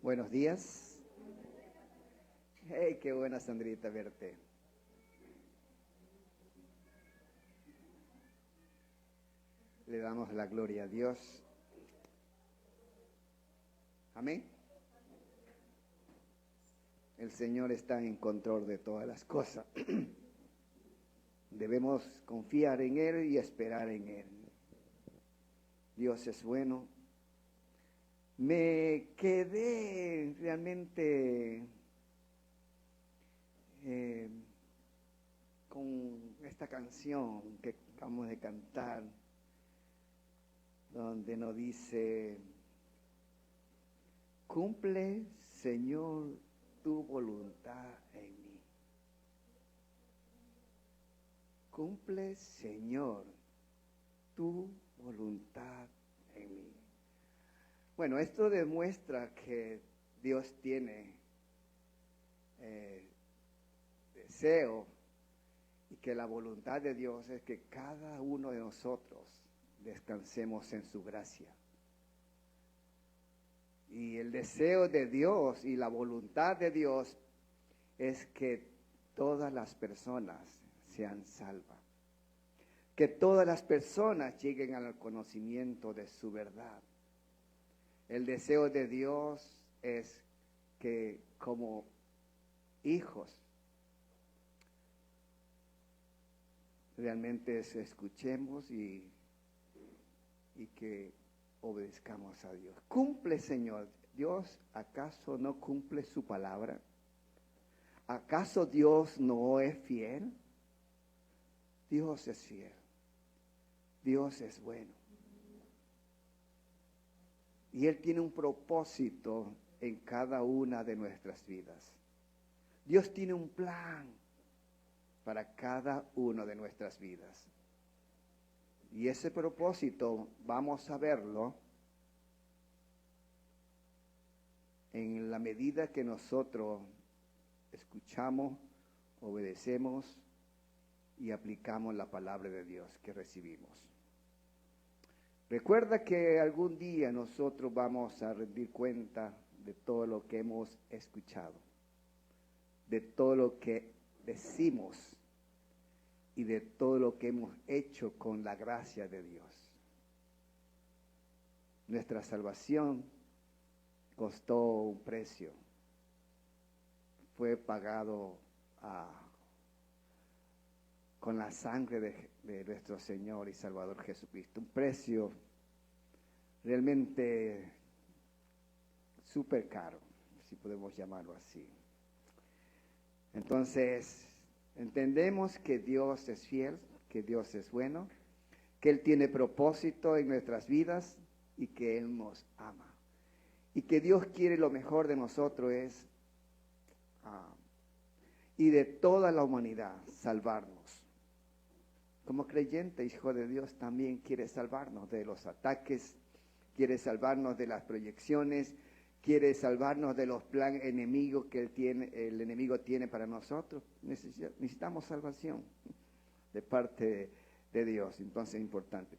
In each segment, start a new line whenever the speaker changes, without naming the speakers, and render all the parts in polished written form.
Buenos días. Hey, qué buena, Sandrita, verte. Le damos la gloria a Dios. Amén. El Señor está en control de todas las cosas. Debemos confiar en Él y esperar en Él. Dios es bueno. Me quedé realmente con esta canción que acabamos de cantar, donde nos dice: cumple, Señor, tu voluntad en mí. Cumple, Señor, tu voluntad en mí. Bueno, esto demuestra que Dios tiene deseo, y que la voluntad de Dios es que cada uno de nosotros descansemos en su gracia. Y el deseo de Dios y la voluntad de Dios es que todas las personas sean salvas, que todas las personas lleguen al conocimiento de su verdad. El deseo de Dios es que como hijos realmente escuchemos y que obedezcamos a Dios. Cumple, Señor. ¿Dios acaso no cumple su palabra? ¿Acaso Dios no es fiel? Dios es fiel. Dios es bueno. Y Él tiene un propósito en cada una de nuestras vidas. Dios tiene un plan para cada una de nuestras vidas. Y ese propósito vamos a verlo en la medida que nosotros escuchamos, obedecemos y aplicamos la palabra de Dios que recibimos. Recuerda que algún día nosotros vamos a rendir cuenta de todo lo que hemos escuchado, de todo lo que decimos y de todo lo que hemos hecho con la gracia de Dios. Nuestra salvación costó un precio, fue pagado con la sangre de nuestro Señor y Salvador Jesucristo, un precio realmente súper caro, si podemos llamarlo así. Entonces, entendemos que Dios es fiel, que Dios es bueno, que Él tiene propósito en nuestras vidas y que Él nos ama. Y que Dios quiere lo mejor de nosotros y de toda la humanidad, salvarnos. Como creyente, hijo de Dios, también quiere salvarnos de los ataques, quiere salvarnos de las proyecciones, quiere salvarnos de los planes enemigos que el enemigo tiene para nosotros. Necesitamos salvación de parte de Dios, entonces es importante.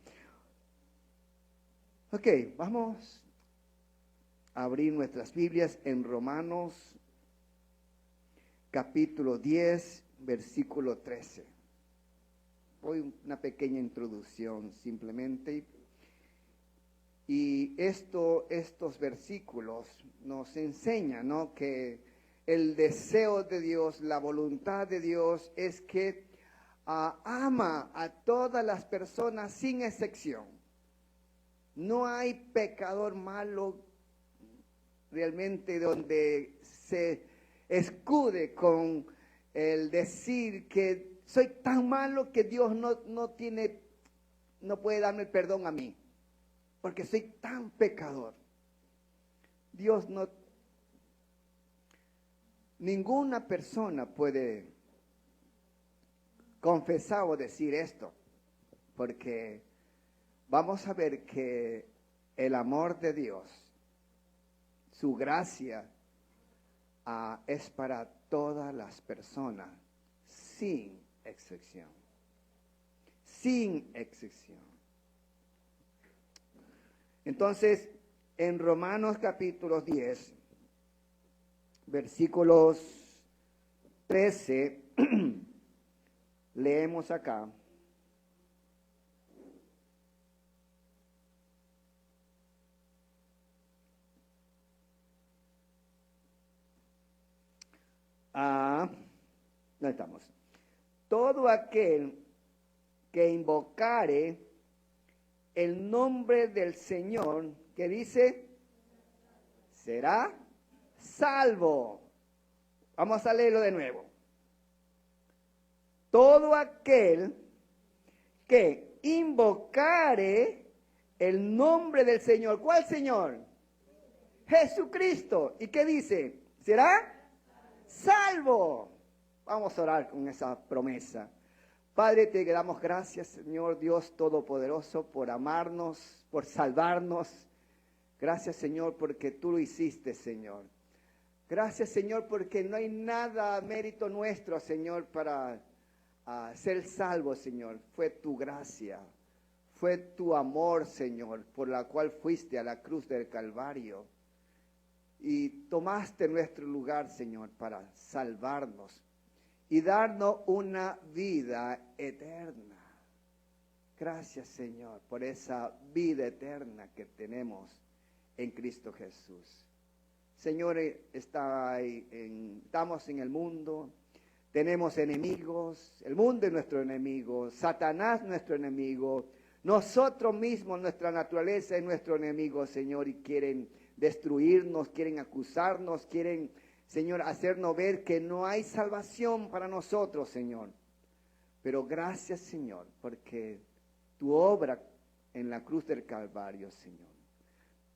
Ok, vamos a abrir nuestras Biblias en Romanos capítulo 10, versículo 13. Voy una pequeña introducción simplemente. Y estos versículos nos enseñan, ¿no?, que el deseo de Dios, la voluntad de Dios es que ama a todas las personas sin excepción. No hay pecador malo realmente donde se escude con el decir que soy tan malo que Dios no puede darme el perdón a mí, porque soy tan pecador. Dios no, ninguna persona puede confesar o decir esto, porque vamos a ver que el amor de Dios, su gracia, es para todas las personas, sin excepción. Sin excepción. Entonces, en Romanos capítulo 10, versículos 13, leemos acá. No estamos. Todo aquel que invocare el nombre del Señor, que dice, será salvo. Vamos a leerlo de nuevo. Todo aquel que invocare el nombre del Señor. ¿Cuál Señor? Jesucristo. ¿Y qué dice? ¿Será salvo? Vamos a orar con esa promesa. Padre, te damos gracias, Señor Dios Todopoderoso, por amarnos, por salvarnos. Gracias, Señor, porque tú lo hiciste, Señor. Gracias, Señor, porque no hay nada mérito nuestro, Señor, para ser salvo, Señor. Fue tu gracia, fue tu amor, Señor, por la cual fuiste a la cruz del Calvario. Y tomaste nuestro lugar, Señor, para salvarnos y darnos una vida eterna. Gracias, Señor, por esa vida eterna que tenemos en Cristo Jesús. Señor, estamos en el mundo, tenemos enemigos, el mundo es nuestro enemigo, Satanás nuestro enemigo, nosotros mismos, nuestra naturaleza es nuestro enemigo, Señor, y quieren destruirnos, quieren acusarnos, quieren, Señor, hacernos ver que no hay salvación para nosotros, Señor. Pero gracias, Señor, porque tu obra en la cruz del Calvario, Señor,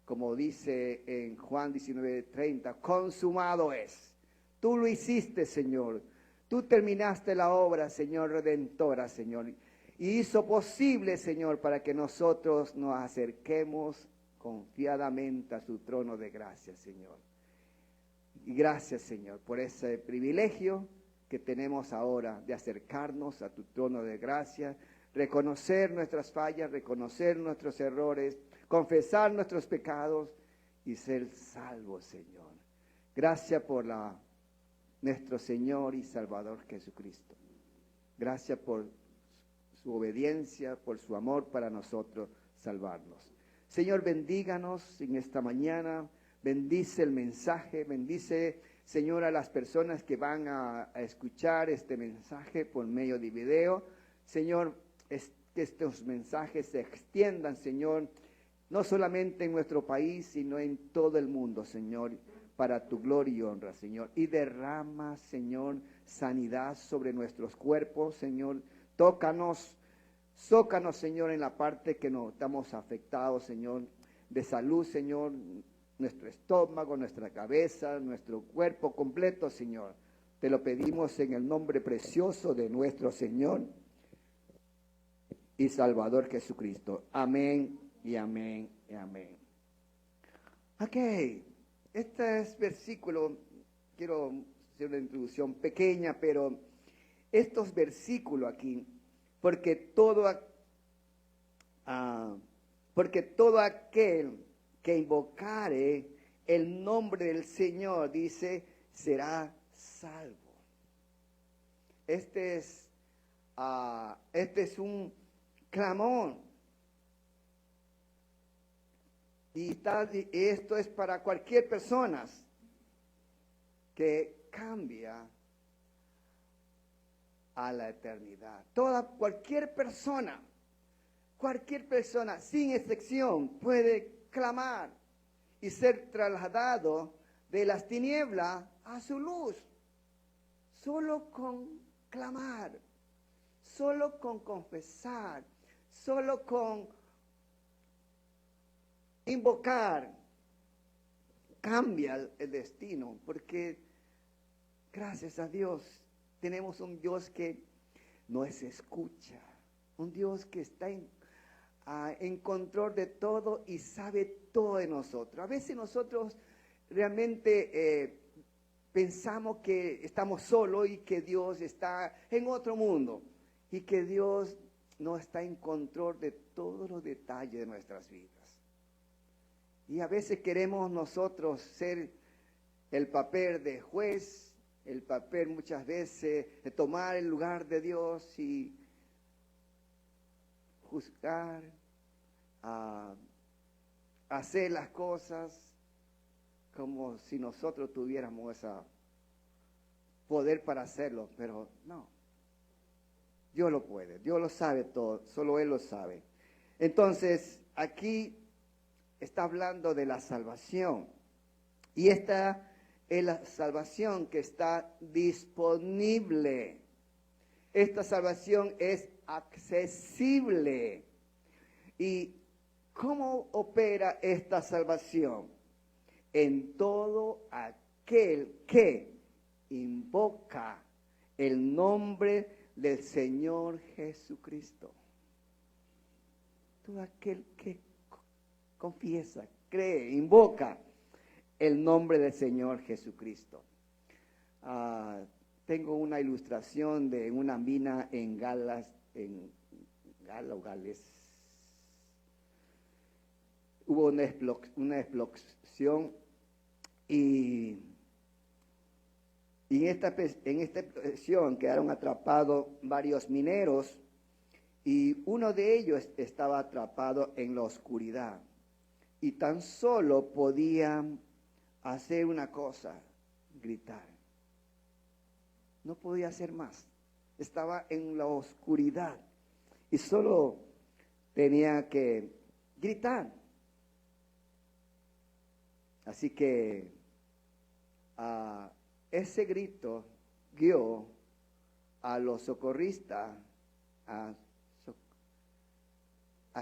como dice en Juan 19:30, consumado es. Tú lo hiciste, Señor. Tú terminaste la obra, Señor, redentora, Señor. Y hizo posible, Señor, para que nosotros nos acerquemos confiadamente a su trono de gracia, Señor. Y gracias, Señor, por ese privilegio que tenemos ahora de acercarnos a tu trono de gracia, reconocer nuestras fallas, reconocer nuestros errores, confesar nuestros pecados y ser salvos, Señor. Gracias por nuestro Señor y Salvador Jesucristo. Gracias por su obediencia, por su amor para nosotros salvarnos. Señor, bendíganos en esta mañana, bendice el mensaje, bendice, Señor, a las personas que van a escuchar este mensaje por medio de video. Señor, que estos mensajes se extiendan, Señor, no solamente en nuestro país, sino en todo el mundo, Señor, para tu gloria y honra, Señor. Y derrama, Señor, sanidad sobre nuestros cuerpos, Señor. Tócanos, Señor, en la parte que no estamos afectados, Señor, de salud, Señor, nuestro estómago, nuestra cabeza, nuestro cuerpo completo, Señor. Te lo pedimos en el nombre precioso de nuestro Señor y Salvador Jesucristo. Amén y amén y amén. Ok, este es versículo, quiero hacer una introducción pequeña, pero estos versículos aquí, porque todo aquel que invocare el nombre del Señor, dice, será salvo. Este es un clamor. Y esto es para cualquier persona que cambia a la eternidad. Cualquier persona, sin excepción, puede clamar y ser trasladado de las tinieblas a su luz. Solo con clamar, solo con confesar, solo con invocar, cambia el destino, porque gracias a Dios tenemos un Dios que nos escucha, un Dios que está en control de todo y sabe todo de nosotros. A veces nosotros realmente pensamos que estamos solos y que Dios está en otro mundo y que Dios no está en control de todos los detalles de nuestras vidas. Y a veces queremos nosotros ser el papel de juez, el papel muchas veces de tomar el lugar de Dios y juzgar, hacer las cosas como si nosotros tuviéramos ese poder para hacerlo, pero no. Dios lo puede, Dios lo sabe todo, solo Él lo sabe. Entonces, aquí está hablando de la salvación. Y esta es la salvación que está disponible. Esta salvación es accesible. ¿Y cómo opera esta salvación? En todo aquel que invoca el nombre del Señor Jesucristo. Todo aquel que confiesa, cree, invoca el nombre del Señor Jesucristo. Tengo una ilustración de una mina en Gales. Hubo una explosión y en esta explosión quedaron atrapados varios mineros y uno de ellos estaba atrapado en la oscuridad y tan solo podía hacer una cosa, gritar. No podía hacer más. Estaba en la oscuridad y solo tenía que gritar. Así que ese grito guió a los socorristas a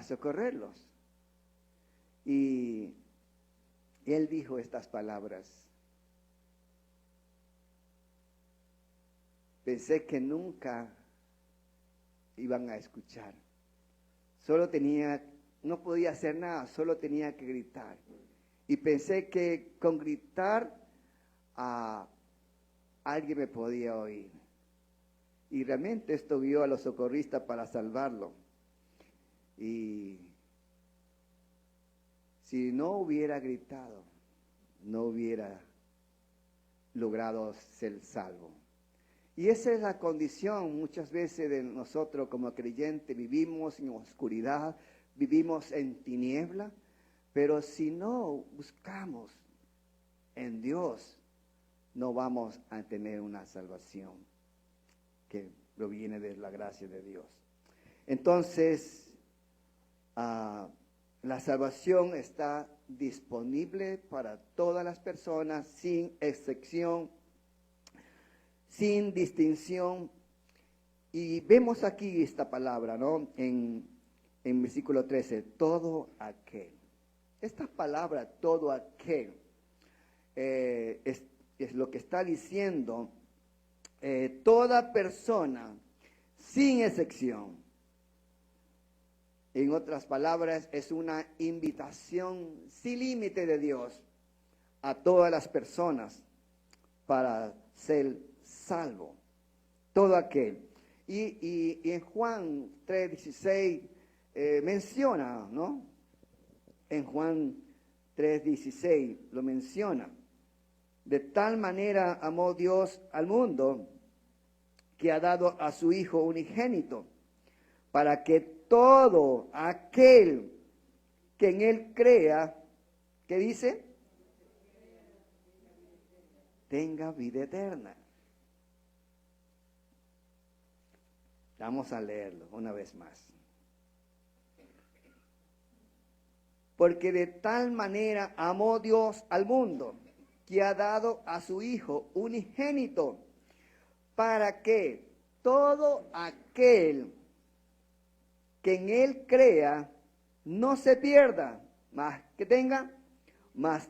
socorrerlos. Y él dijo estas palabras: pensé que nunca iban a escuchar. No podía hacer nada, solo tenía que gritar. Y pensé que con gritar alguien me podía oír. Y realmente esto guió a los socorristas para salvarlo. Y si no hubiera gritado, no hubiera logrado ser salvo. Y esa es la condición muchas veces de nosotros como creyentes. Vivimos en oscuridad, vivimos en tiniebla, pero si no buscamos en Dios, no vamos a tener una salvación que proviene de la gracia de Dios. Entonces, la salvación está disponible para todas las personas, sin excepción, sin distinción. Y vemos aquí esta palabra, ¿no? En versículo 13, todo aquel. Esta palabra, todo aquel, es lo que está diciendo toda persona, sin excepción. En otras palabras, es una invitación sin límite de Dios a todas las personas para ser salvo. Todo aquel. Y en Juan 3:16 menciona, ¿no? En Juan 3:16 lo menciona. De tal manera amó Dios al mundo que ha dado a su Hijo unigénito, para que todo aquel que en Él crea, ¿qué dice? Tenga vida eterna. Vamos a leerlo una vez más. Porque de tal manera amó Dios al mundo, que ha dado a su Hijo unigénito, para que todo aquel que en Él crea no se pierda, mas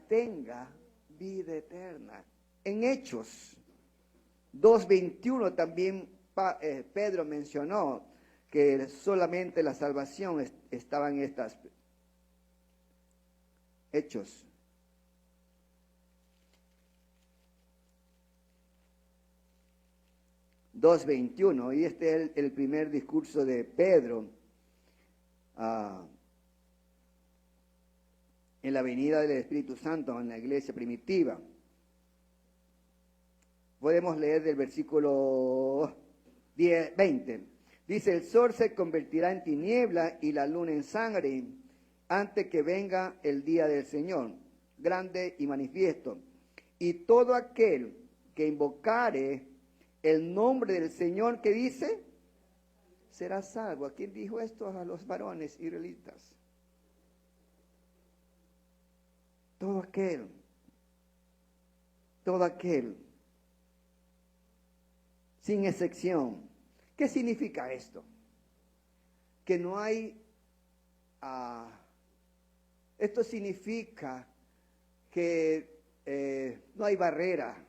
tenga vida eterna. En Hechos 2:21 también Pedro mencionó que solamente la salvación estaba en estas Hechos. Y este es el primer discurso de Pedro en la venida del Espíritu Santo en la iglesia primitiva. Podemos leer del versículo 20. Dice, el sol se convertirá en tiniebla y la luna en sangre antes que venga el día del Señor, grande y manifiesto. Y todo aquel que invocare el nombre del Señor, que dice, será salvo. ¿A quién dijo esto? A los varones israelitas. Todo aquel, sin excepción. ¿Qué significa esto? Que no hay, esto significa que no hay barrera.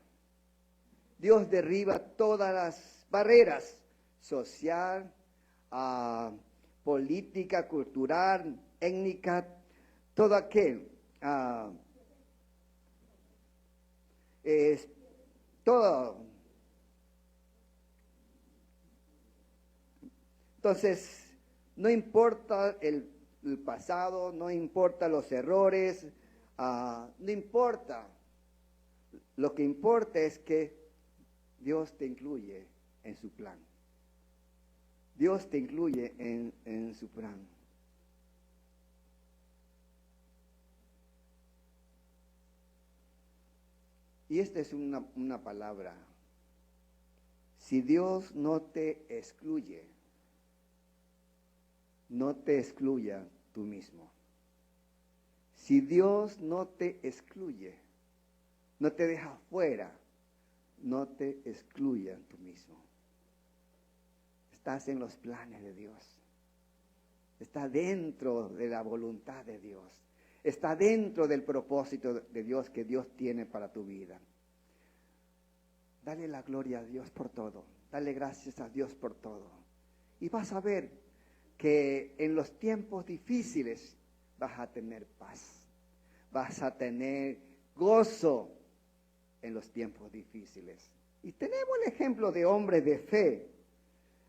Dios derriba todas las barreras, social, política, cultural, étnica, todo aquel. Es todo. Entonces, no importa el pasado, no importa los errores, no importa. Lo que importa es que Dios te incluye en su plan. Dios te incluye en su plan. Y esta es una palabra. Si Dios no te excluye, no te excluya tú mismo. Si Dios no te excluye, no te deja fuera, no te excluya tú mismo. Estás en los planes de Dios. Está dentro de la voluntad de Dios. Está dentro del propósito de Dios que Dios tiene para tu vida. Dale la gloria a Dios por todo. Dale gracias a Dios por todo. Y vas a ver que en los tiempos difíciles vas a tener paz. Vas a tener gozo en los tiempos difíciles. Y tenemos el ejemplo de hombres de fe.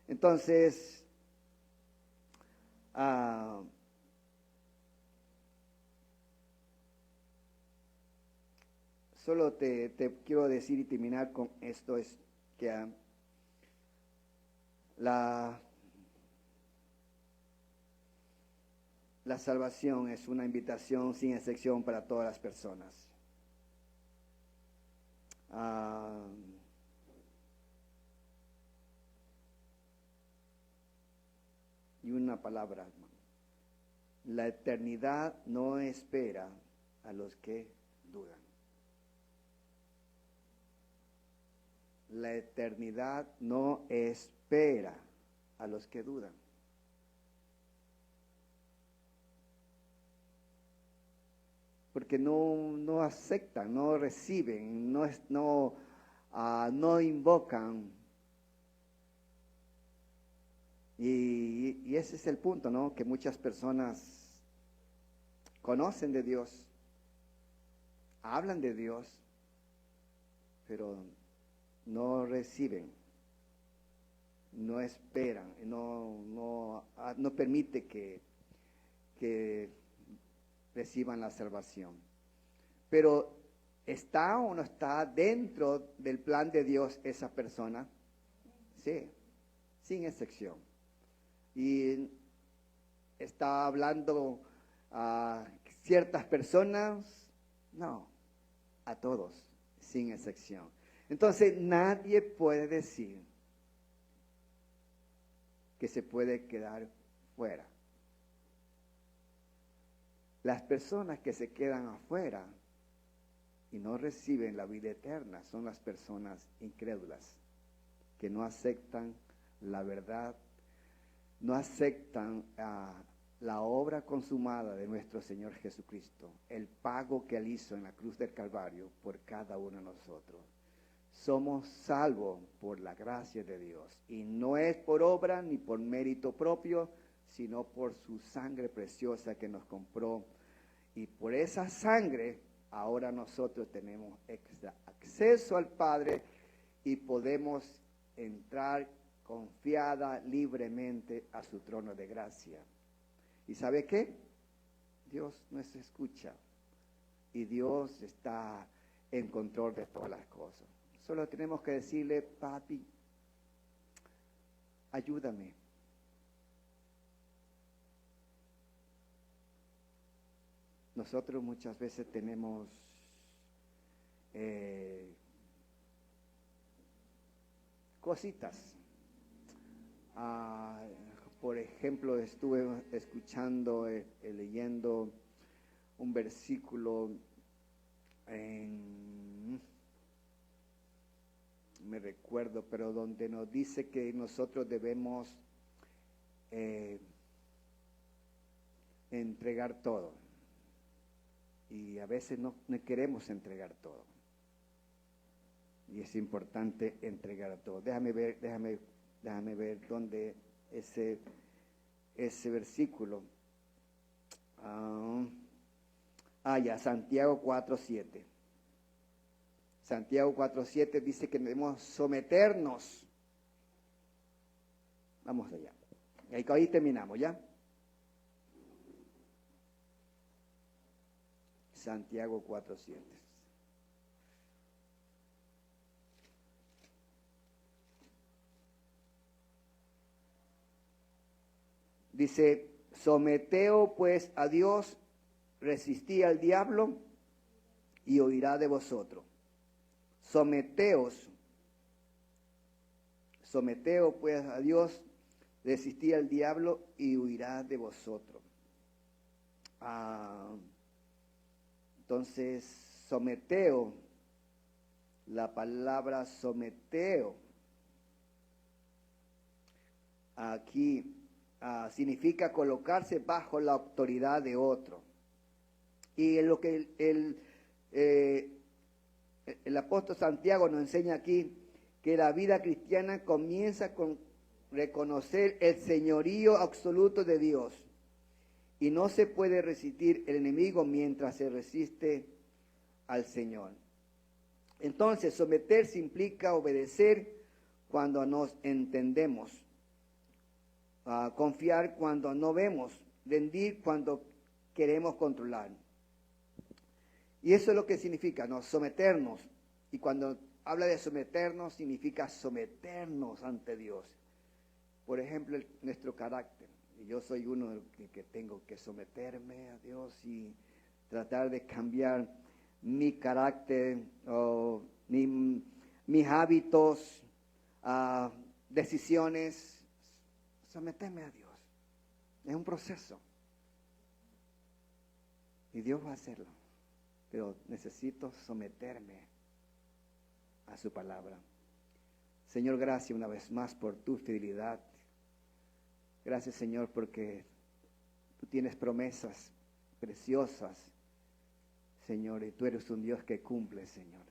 Entonces, solo te quiero decir y terminar con esto, es que la salvación es una invitación sin excepción para todas las personas. Y una palabra, la eternidad no espera a los que dudan. La eternidad no espera a los que dudan. Porque no aceptan, no reciben, no invocan. Y ese es el punto, ¿no? Que muchas personas conocen de Dios, hablan de Dios, pero no reciben, no esperan, no permite que reciban la salvación. Pero ¿está o no está dentro del plan de Dios esa persona? Sí, sin excepción. Y está hablando a ciertas personas, no, a todos, sin excepción. Entonces nadie puede decir que se puede quedar fuera. Las personas que se quedan afuera y no reciben la vida eterna son las personas incrédulas, que no aceptan la verdad, no aceptan la obra consumada de nuestro Señor Jesucristo, el pago que Él hizo en la cruz del Calvario por cada uno de nosotros. Somos salvos por la gracia de Dios, y no es por obra ni por mérito propio, sino por su sangre preciosa que nos compró. Y por esa sangre ahora nosotros tenemos acceso al Padre y podemos entrar confiada, libremente a su trono de gracia. ¿Y sabe qué? Dios nos escucha y Dios está en control de todas las cosas. Solo tenemos que decirle, papi, ayúdame. Nosotros muchas veces tenemos cositas. Por ejemplo, estuve escuchando, leyendo un versículo me recuerdo, pero donde nos dice que nosotros debemos entregar todo. Y a veces no queremos entregar todo. Y es importante entregar todo. Déjame ver dónde ese versículo. Ya, Santiago 4:7. Santiago 4:7 dice que debemos someternos. Vamos allá. Ahí terminamos, ¿ya? Santiago 4:7. Dice, someteos pues a Dios, resistí al diablo y huirá de vosotros. Someteos pues a Dios, resistí al diablo y huirá de vosotros. Entonces, someteo, la palabra someteo, aquí significa colocarse bajo la autoridad de otro. Y lo que el apóstol Santiago nos enseña aquí, que la vida cristiana comienza con reconocer el señorío absoluto de Dios. Y no se puede resistir el enemigo mientras se resiste al Señor. Entonces, someterse implica obedecer cuando nos entendemos, confiar cuando no vemos, rendir cuando queremos controlar. Y eso es lo que significa, ¿no? Someternos. Y cuando habla de someternos, significa someternos ante Dios. Por ejemplo, nuestro carácter. Y yo soy uno que tengo que someterme a Dios y tratar de cambiar mi carácter, mis hábitos, decisiones. Someterme a Dios. Es un proceso. Y Dios va a hacerlo. Pero necesito someterme a su palabra. Señor, gracias una vez más por tu fidelidad. Gracias, Señor, porque tú tienes promesas preciosas, Señor, y tú eres un Dios que cumple, Señor.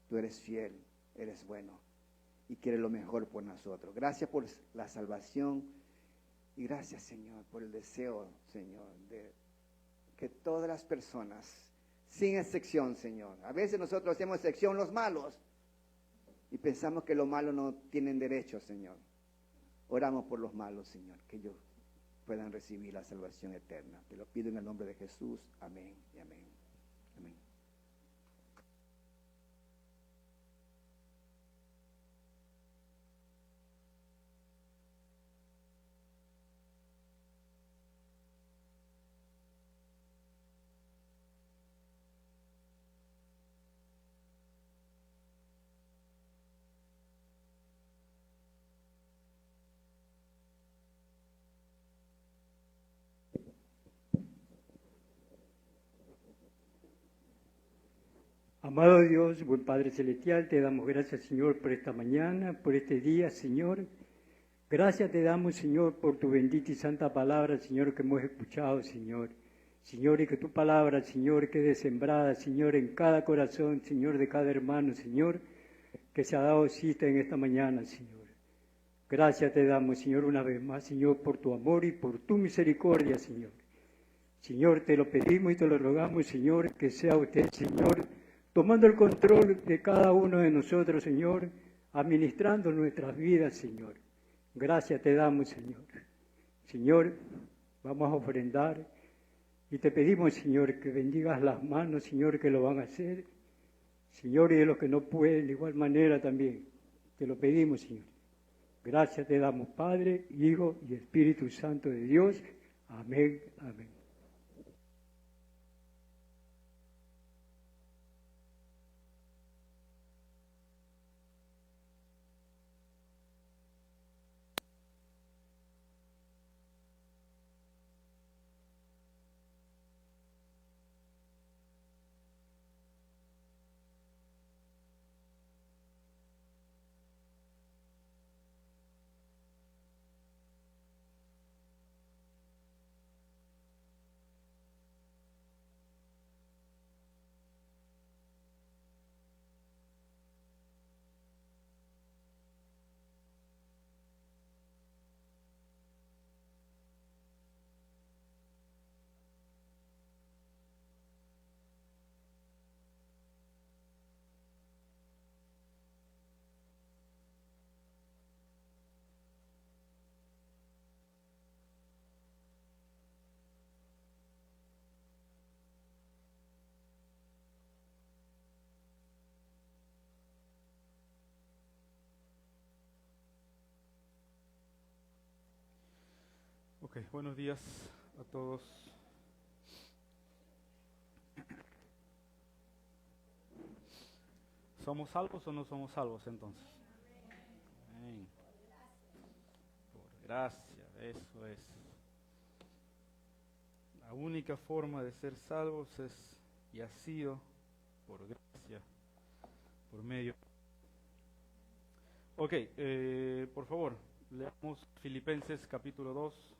Tú eres fiel, eres bueno y quieres lo mejor por nosotros. Gracias por la salvación y gracias, Señor, por el deseo, Señor, de que todas las personas, sin excepción, Señor. A veces nosotros hacemos excepción los malos y pensamos que los malos no tienen derecho, Señor. Oramos por los malos, Señor, que ellos puedan recibir la salvación eterna. Te lo pido en el nombre de Jesús. Amén y amén. Amén.
Amado Dios, buen Padre Celestial, te damos gracias, Señor, por esta mañana, por este día, Señor. Gracias te damos, Señor, por tu bendita y santa palabra, Señor, que hemos escuchado, Señor. Señor, y que tu palabra, Señor, quede sembrada, Señor, en cada corazón, Señor, de cada hermano, Señor, que se ha dado cita en esta mañana, Señor. Gracias te damos, Señor, una vez más, Señor, por tu amor y por tu misericordia, Señor. Señor, te lo pedimos y te lo rogamos, Señor, que sea usted, Señor, tomando el control de cada uno de nosotros, Señor, administrando nuestras vidas, Señor. Gracias te damos, Señor. Señor, vamos a ofrendar y te pedimos, Señor, que bendigas las manos, Señor, que lo van a hacer. Señor, y de los que no pueden, de igual manera también. Te lo pedimos, Señor. Gracias te damos, Padre, Hijo y Espíritu Santo de Dios. Amén, amén.
Ok, buenos días a todos. ¿Somos salvos o no somos salvos entonces? Amén. Por gracia, eso es. La única forma de ser salvos es y ha sido por gracia, por medio. Ok, por favor, leamos Filipenses capítulo 2.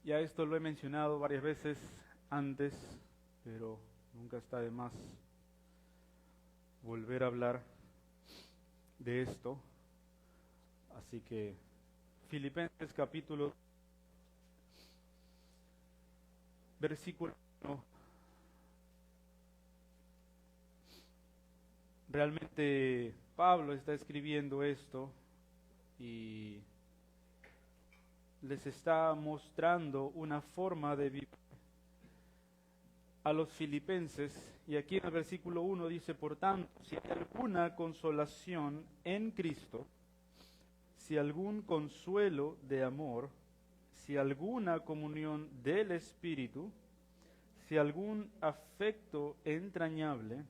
Ya esto lo he mencionado varias veces antes, pero nunca está de más volver a hablar de esto. Así que Filipenses capítulo versículo 1. Realmente Pablo está escribiendo esto y les está mostrando una forma de vivir a los filipenses. Y aquí en el versículo 1 dice: por tanto, si hay alguna consolación en Cristo, si algún consuelo de amor, si alguna comunión del Espíritu, si algún afecto entrañable,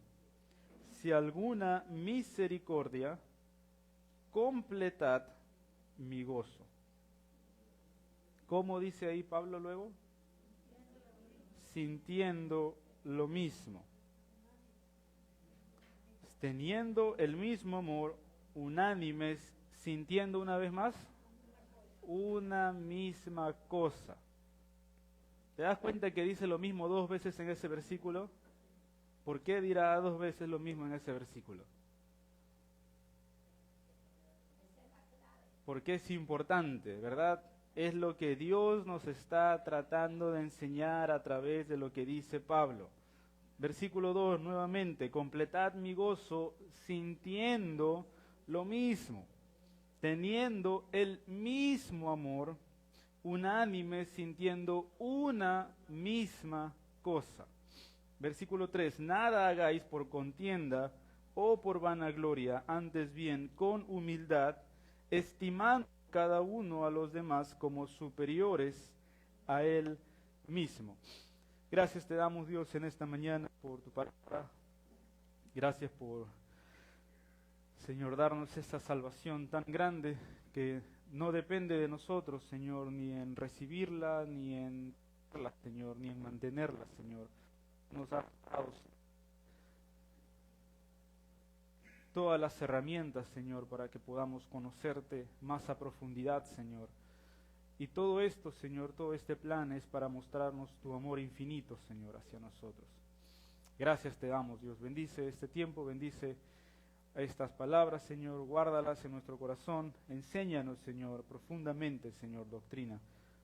si alguna misericordia, completad mi gozo. ¿Cómo dice ahí Pablo luego? Sintiendo lo mismo. Teniendo el mismo amor, unánimes, sintiendo una vez más una misma cosa. ¿Te das cuenta que dice lo mismo dos veces en ese versículo? ¿Por qué dirá dos veces lo mismo en ese versículo? Porque es importante, ¿verdad? Es lo que Dios nos está tratando de enseñar a través de lo que dice Pablo. Versículo 2, nuevamente: completad mi gozo sintiendo lo mismo, teniendo el mismo amor, unánime, sintiendo una misma cosa. Versículo 3, nada hagáis por contienda o por vanagloria, antes bien con humildad, estimando cada uno a los demás como superiores a él mismo. Gracias te damos, Dios, en esta mañana por tu palabra. Gracias por, Señor, darnos esta salvación tan grande que no depende de nosotros, Señor, ni en recibirla, ni en darla, Señor, ni en mantenerla, Señor. Nos ha dado todas las herramientas, Señor, para que podamos conocerte más a profundidad, Señor. Y todo esto, Señor, todo este plan es para mostrarnos tu amor infinito, Señor, hacia nosotros. Gracias te damos, Dios. Bendice este tiempo, bendice estas palabras, Señor, guárdalas en nuestro corazón. Enséñanos, Señor, profundamente, Señor, doctrina,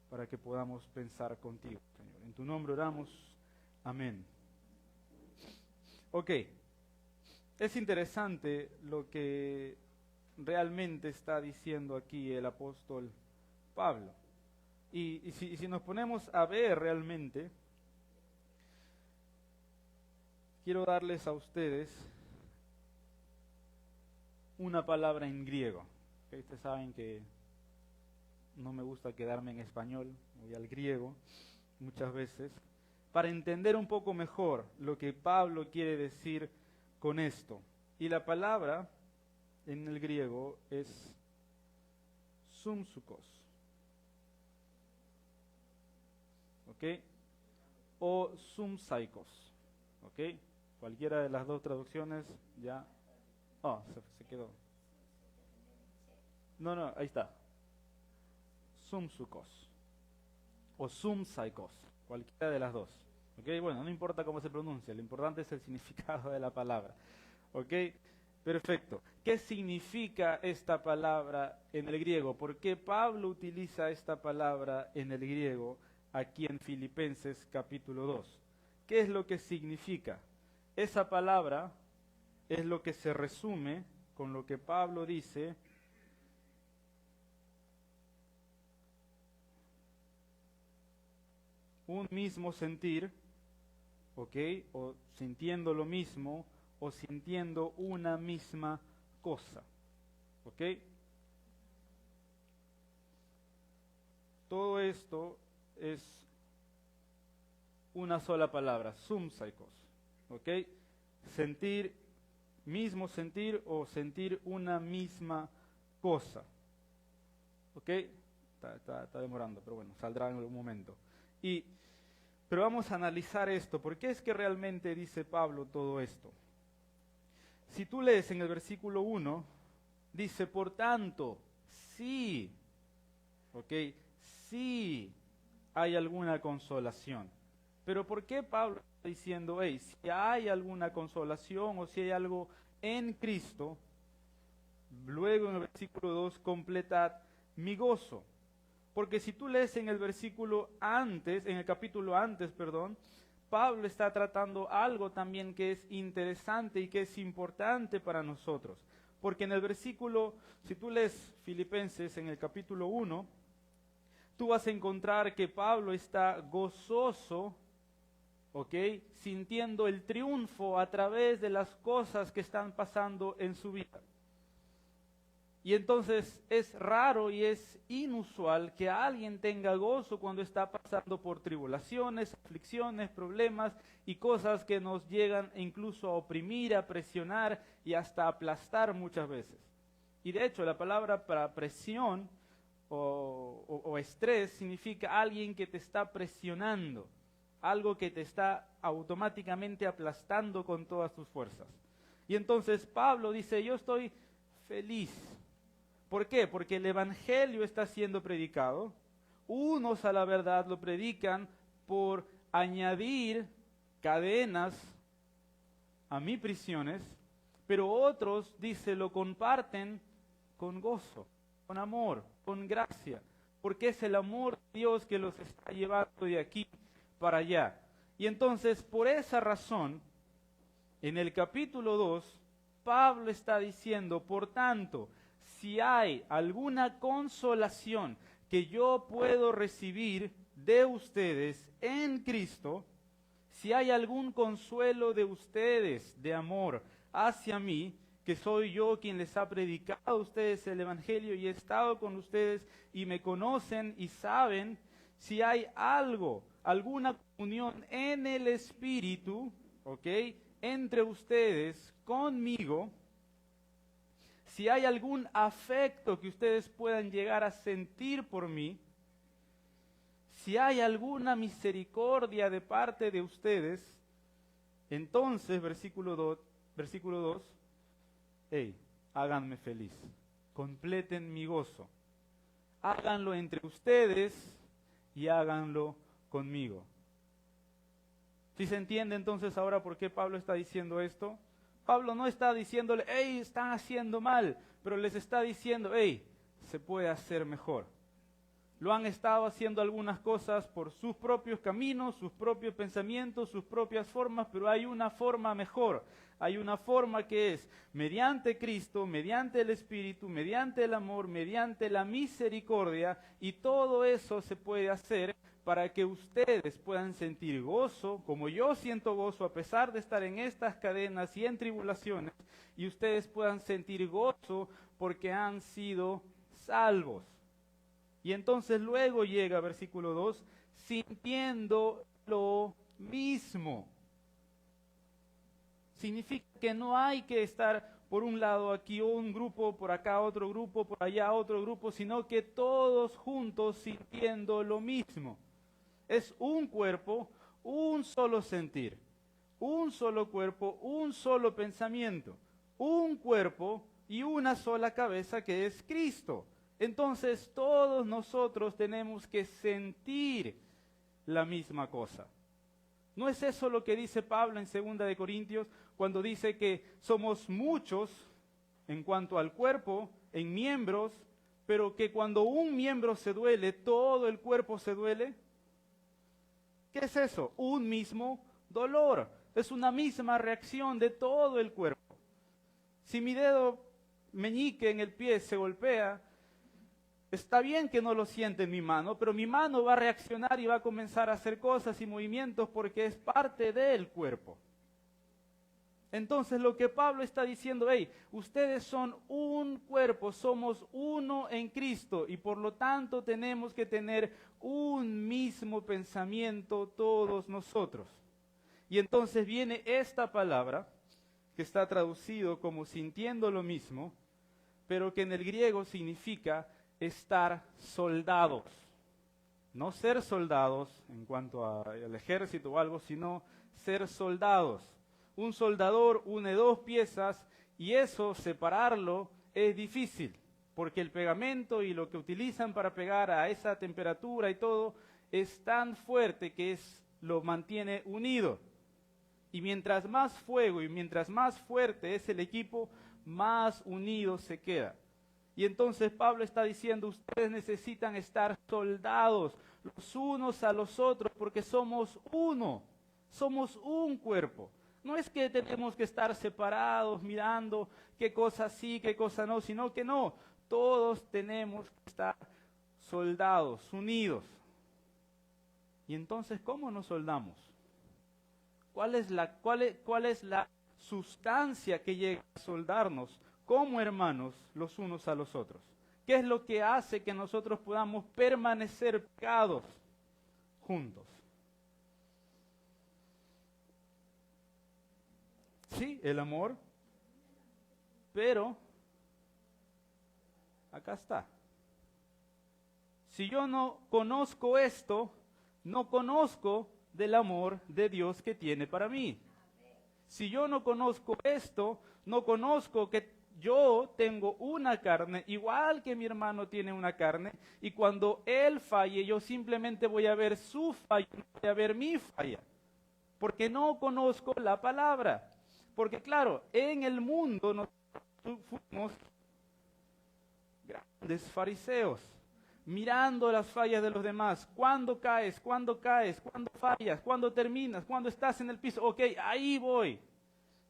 para que podamos pensar contigo, Señor. En tu nombre oramos. Amén. Ok. es interesante lo que realmente está diciendo aquí el apóstol Pablo. Y si nos ponemos a ver realmente, quiero darles a ustedes una palabra en griego. ¿Okay? Ustedes saben que no me gusta quedarme en español, voy al griego muchas veces, para entender un poco mejor lo que Pablo quiere decir con esto. Y la palabra en el griego es sumsukos. ¿Ok? O sumsaikos. ¿Ok? Cualquiera de las dos traducciones ya... Oh, se quedó. No, ahí está. Sumsukos. O sumsaikos. Cualquiera de las dos. ¿Ok? Bueno, no importa cómo se pronuncia, lo importante es el significado de la palabra. ¿Ok? Perfecto. ¿Qué significa esta palabra en el griego? ¿Por qué Pablo utiliza esta palabra en el griego aquí en Filipenses capítulo 2? ¿Qué es lo que significa? Esa palabra es lo que se resume con lo que Pablo dice un mismo sentir, ¿ok? O sintiendo lo mismo, o sintiendo una misma cosa, ¿ok? Todo esto es una sola palabra, sumsaikos, ¿ok? Sentir, mismo sentir o sentir una misma cosa, ¿ok? Está demorando, pero bueno, saldrá en algún momento. Pero vamos a analizar esto. ¿Por qué es que realmente dice Pablo todo esto? Si tú lees en el versículo 1, dice, por tanto, sí, ¿ok? Sí hay alguna consolación. Pero ¿por qué Pablo está diciendo, hey, si hay alguna consolación o si hay algo en Cristo, luego en el versículo 2, completad mi gozo? Porque si tú lees en el versículo antes, en el capítulo antes, perdón, Pablo está tratando algo también que es interesante y que es importante para nosotros. Porque en el versículo, si tú lees Filipenses en el capítulo 1, tú vas a encontrar que Pablo está gozoso, ¿ok? Sintiendo el triunfo a través de las cosas que están pasando en su vida. Y entonces es raro y es inusual que alguien tenga gozo cuando está pasando por tribulaciones, aflicciones, problemas y cosas que nos llegan incluso a oprimir, a presionar y hasta aplastar muchas veces. Y de hecho la palabra para presión o estrés significa alguien que te está presionando, algo que te está automáticamente aplastando con todas tus fuerzas. Y entonces Pablo dice, yo estoy feliz. ¿Por qué? Porque el evangelio está siendo predicado. Unos a la verdad lo predican por añadir cadenas a mis prisiones, pero otros, dice, lo comparten con gozo, con amor, con gracia, porque es el amor de Dios que los está llevando de aquí para allá. Y entonces, por esa razón, en el capítulo 2, Pablo está diciendo, por tanto, si hay alguna consolación que yo puedo recibir de ustedes en Cristo, si hay algún consuelo de ustedes de amor hacia mí, que soy yo quien les ha predicado a ustedes el Evangelio y he estado con ustedes y me conocen y saben, si hay algo, alguna comunión en el Espíritu, ¿ok? Entre ustedes, conmigo, si hay algún afecto que ustedes puedan llegar a sentir por mí, si hay alguna misericordia de parte de ustedes, entonces, versículo 2, hey, háganme feliz, completen mi gozo, háganlo entre ustedes y háganlo conmigo. ¿Sí se entiende entonces ahora por qué Pablo está diciendo esto? Pablo no está diciéndole, hey, están haciendo mal, pero les está diciendo, hey, se puede hacer mejor. lo han estado haciendo algunas cosas por sus propios caminos, sus propios pensamientos, sus propias formas, pero hay una forma mejor. Hay una forma que es mediante Cristo, mediante el Espíritu, mediante el amor, mediante la misericordia, y todo eso se puede hacer para que ustedes puedan sentir gozo, como yo siento gozo a pesar de estar en estas cadenas y en tribulaciones, y ustedes puedan sentir gozo porque han sido salvos. Y entonces luego llega versículo 2, sintiendo lo mismo. Significa que no hay que estar por un lado aquí un grupo, por acá otro grupo, por allá otro grupo, sino que todos juntos sintiendo lo mismo. Es un cuerpo, un solo sentir, un solo cuerpo, un solo pensamiento, un cuerpo y una sola cabeza que es Cristo. Entonces todos nosotros tenemos que sentir la misma cosa. ¿No es eso lo que dice Pablo en 2 de Corintios cuando dice que somos muchos en cuanto al cuerpo, en miembros, pero que cuando un miembro se duele, todo el cuerpo se duele? ¿Qué es eso? Un mismo dolor. Es una misma reacción de todo el cuerpo. Si mi dedo meñique en el pie se golpea, está bien que no lo siente en mi mano, pero mi mano va a reaccionar y va a comenzar a hacer cosas y movimientos porque es parte del cuerpo. Entonces lo que Pablo está diciendo, hey, ustedes son un cuerpo, somos uno en Cristo y por lo tanto tenemos que tener un mismo pensamiento todos nosotros. Y entonces viene esta palabra que está traducido como sintiendo lo mismo, pero que en el griego significa estar soldados. No ser soldados en cuanto al ejército o algo, sino ser soldados. Un soldador une dos piezas y eso, separarlo, es difícil, porque el pegamento y lo que utilizan para pegar a esa temperatura y todo es tan fuerte que lo mantiene unido. Y mientras más fuego y mientras más fuerte es el equipo, más unido se queda. Y entonces Pablo está diciendo, ustedes necesitan estar soldados los unos a los otros porque somos uno, somos un cuerpo. No es que tenemos que estar separados mirando qué cosa sí, qué cosa no, sino que no, todos tenemos que estar soldados, unidos. Y entonces, ¿cómo nos soldamos? ¿Cuál es la sustancia que llega a soldarnos como hermanos los unos a los otros? ¿Qué es lo que hace que nosotros podamos permanecer pegados juntos? Sí, el amor, pero acá está. Si yo no conozco esto, no conozco del amor de Dios que tiene para mí. Si yo no conozco esto, no conozco que yo tengo una carne, igual que mi hermano tiene una carne, y cuando él falle, yo simplemente voy a ver su falla, no voy a ver mi falla, porque no conozco la palabra. Porque claro, en el mundo nosotros fuimos grandes fariseos, mirando las fallas de los demás. ¿Cuándo caes? ¿Cuándo caes? ¿Cuándo fallas? ¿Cuándo terminas? ¿Cuándo estás en el piso? Ok, ahí voy.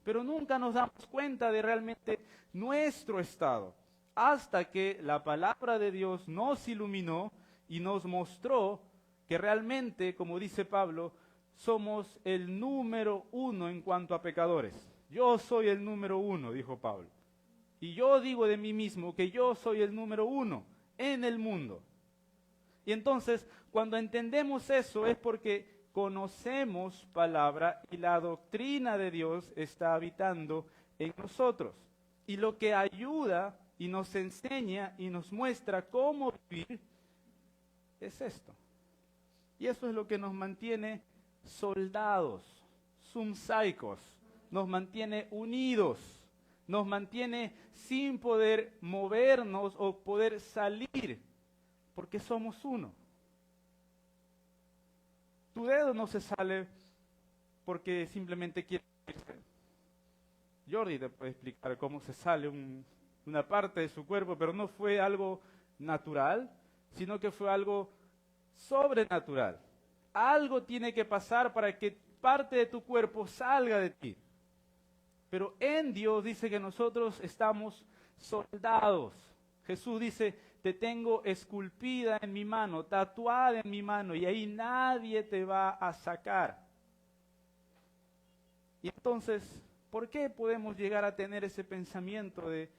Pero nunca nos damos cuenta de realmente nuestro estado, hasta que la palabra de Dios nos iluminó y nos mostró que realmente, como dice Pablo, somos el número 1 en cuanto a pecadores. Yo soy el número 1, dijo Pablo. Y yo digo de mí mismo que yo soy el número 1 en el mundo. Y entonces, cuando entendemos eso es porque conocemos palabra y la doctrina de Dios está habitando en nosotros. Y lo que ayuda y nos enseña y nos muestra cómo vivir es esto. Y eso es lo que nos mantiene soldados, sumsaicos, nos mantiene unidos, nos mantiene sin poder movernos o poder salir, porque somos uno. Tu dedo no se sale porque simplemente quiere irse. Jordi te puede explicar cómo se sale una parte de su cuerpo, pero no fue algo natural, sino que fue algo sobrenatural. Algo tiene que pasar para que parte de tu cuerpo salga de ti. Pero en Dios dice que nosotros estamos soldados. Jesús dice, te tengo esculpida en mi mano, tatuada en mi mano, y ahí nadie te va a sacar. Y entonces, ¿por qué podemos llegar a tener ese pensamiento de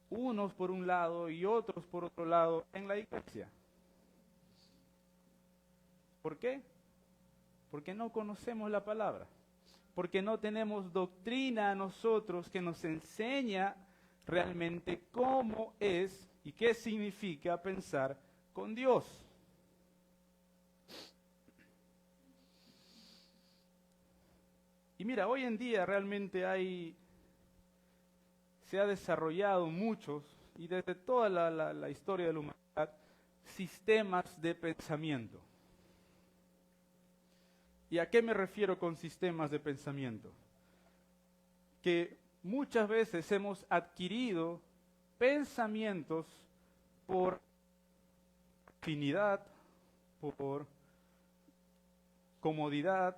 unos por un lado y otros por otro lado en la iglesia? ¿Por qué? Porque no conocemos la palabra. Porque no tenemos doctrina a nosotros que nos enseña realmente cómo es y qué significa pensar con Dios. Y mira, hoy en día realmente se ha desarrollado muchos, y desde toda la historia de la humanidad, sistemas de pensamiento. ¿Y a qué me refiero con sistemas de pensamiento? Que muchas veces hemos adquirido pensamientos por afinidad, por comodidad,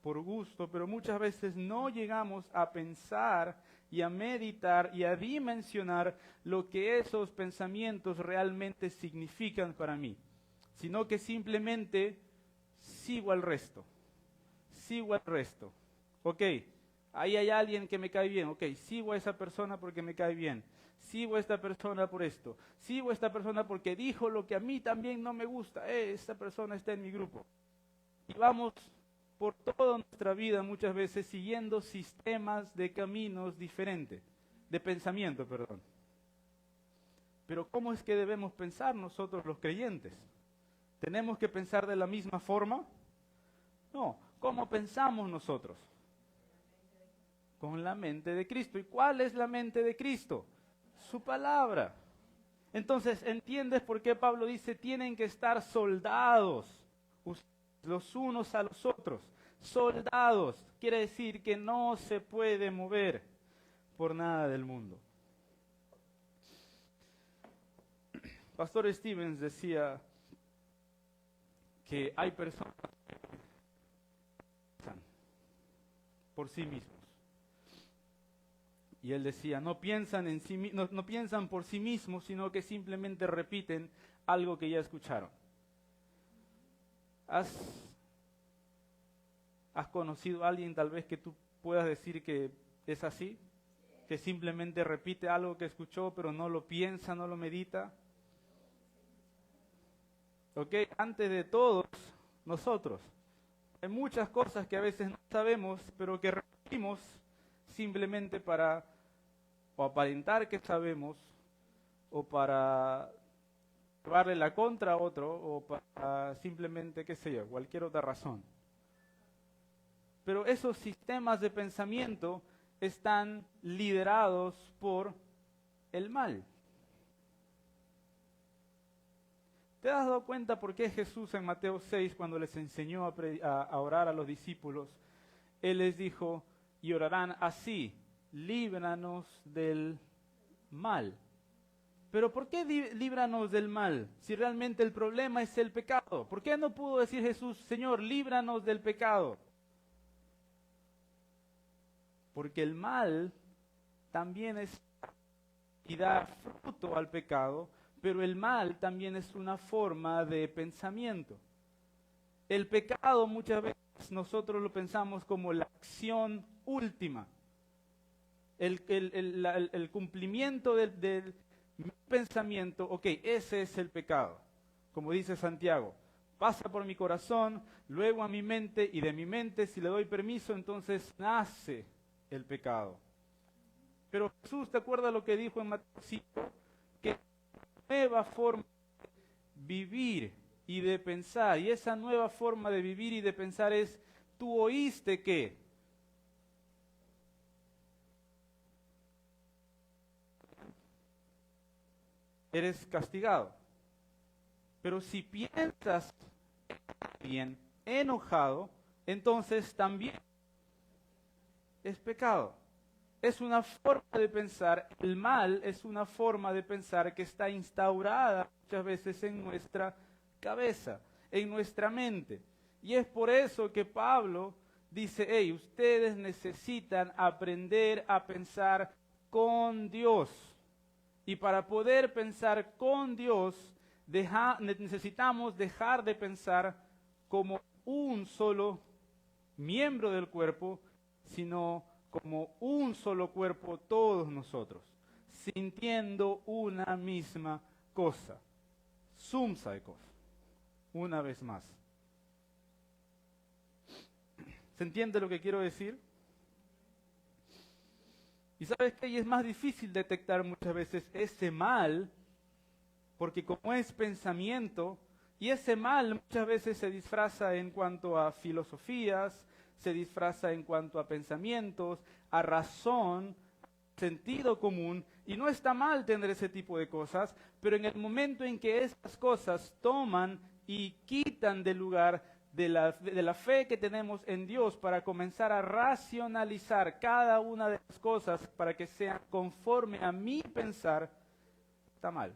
por gusto, pero muchas veces no llegamos a pensar y a meditar y a dimensionar lo que esos pensamientos realmente significan para mí, sino que simplemente sigo al resto. Ok, ahí hay alguien que me cae bien, ok, sigo a esa persona porque me cae bien, sigo a esta persona por esto, sigo a esta persona porque dijo lo que a mí también no me gusta, esta persona está en mi grupo. Y vamos por toda nuestra vida muchas veces siguiendo sistemas de caminos diferentes, de pensamiento, perdón. Pero ¿cómo es que debemos pensar nosotros los creyentes? ¿Tenemos que pensar de la misma forma? No. ¿Cómo pensamos nosotros? Con la mente de Cristo. ¿Y cuál es la mente de Cristo? Su palabra. Entonces, ¿entiendes por qué Pablo dice tienen que estar soldados los unos a los otros? Soldados. Quiere decir que no se puede mover por nada del mundo. Pastor Stevens decía que hay personas por sí mismos. Y él decía, no piensan por sí mismos, sino que simplemente repiten algo que ya escucharon. ¿Has conocido a alguien tal vez que tú puedas decir que es así? Que simplemente repite algo que escuchó, pero no lo piensa, no lo medita. Ok, antes de todos, nosotros. Hay muchas cosas que a veces no sabemos, pero que repetimos simplemente para o aparentar que sabemos, o para llevarle la contra a otro, o para simplemente, qué sé yo, cualquier otra razón. Pero esos sistemas de pensamiento están liderados por el mal. ¿Te has dado cuenta por qué Jesús en Mateo 6, cuando les enseñó a orar a los discípulos, Él les dijo, y orarán así, líbranos del mal? Pero ¿por qué líbranos del mal si realmente el problema es el pecado? ¿Por qué no pudo decir Jesús, Señor, líbranos del pecado? Porque el mal también es y da fruto al pecado, pero el mal también es una forma de pensamiento. El pecado muchas veces nosotros lo pensamos como la acción última. El cumplimiento del pensamiento, ok, ese es el pecado. Como dice Santiago, pasa por mi corazón, luego a mi mente, y de mi mente, si le doy permiso, entonces nace el pecado. Pero Jesús, ¿te acuerdas lo que dijo en Mateo 5? Que nueva forma de vivir y de pensar, y esa nueva forma de vivir y de pensar es, ¿tú oíste qué? Eres castigado. Pero si piensas bien, enojado, entonces también es pecado. Es una forma de pensar, el mal es una forma de pensar que está instaurada muchas veces en nuestra cabeza, en nuestra mente. Y es por eso que Pablo dice, hey, ustedes necesitan aprender a pensar con Dios. Y para poder pensar con Dios, necesitamos dejar de pensar como un solo miembro del cuerpo, sino como un solo cuerpo todos nosotros, sintiendo una misma cosa. Sum saikos. Una vez más. ¿Se entiende lo que quiero decir? Y sabes que ahí es más difícil detectar muchas veces ese mal, porque como es pensamiento, y ese mal muchas veces se disfraza en cuanto a filosofías, se disfraza en cuanto a pensamientos, a razón, sentido común, y no está mal tener ese tipo de cosas, pero en el momento en que esas cosas toman y quitan del lugar de la fe que tenemos en Dios para comenzar a racionalizar cada una de las cosas para que sean conforme a mi pensar, está mal.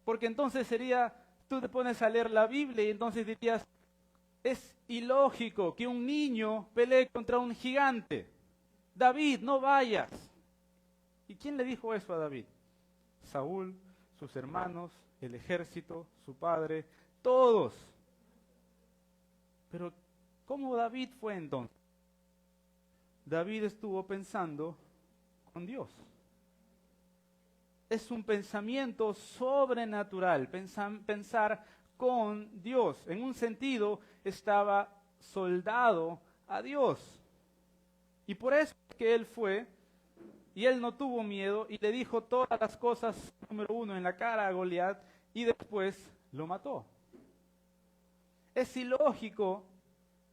Porque entonces sería, tú te pones a leer la Biblia y entonces dirías, es ilógico que un niño pelee contra un gigante. David, no vayas. ¿Y quién le dijo eso a David? Saúl, sus hermanos, el ejército, su padre, todos. Pero, ¿cómo David fue entonces? David estuvo pensando con Dios. Es un pensamiento sobrenatural, pensar con Dios. En un sentido, estaba soldado a Dios. Y por eso es que él fue, y él no tuvo miedo, y le dijo todas las cosas, número uno, en la cara a Goliat, y después lo mató. Es ilógico,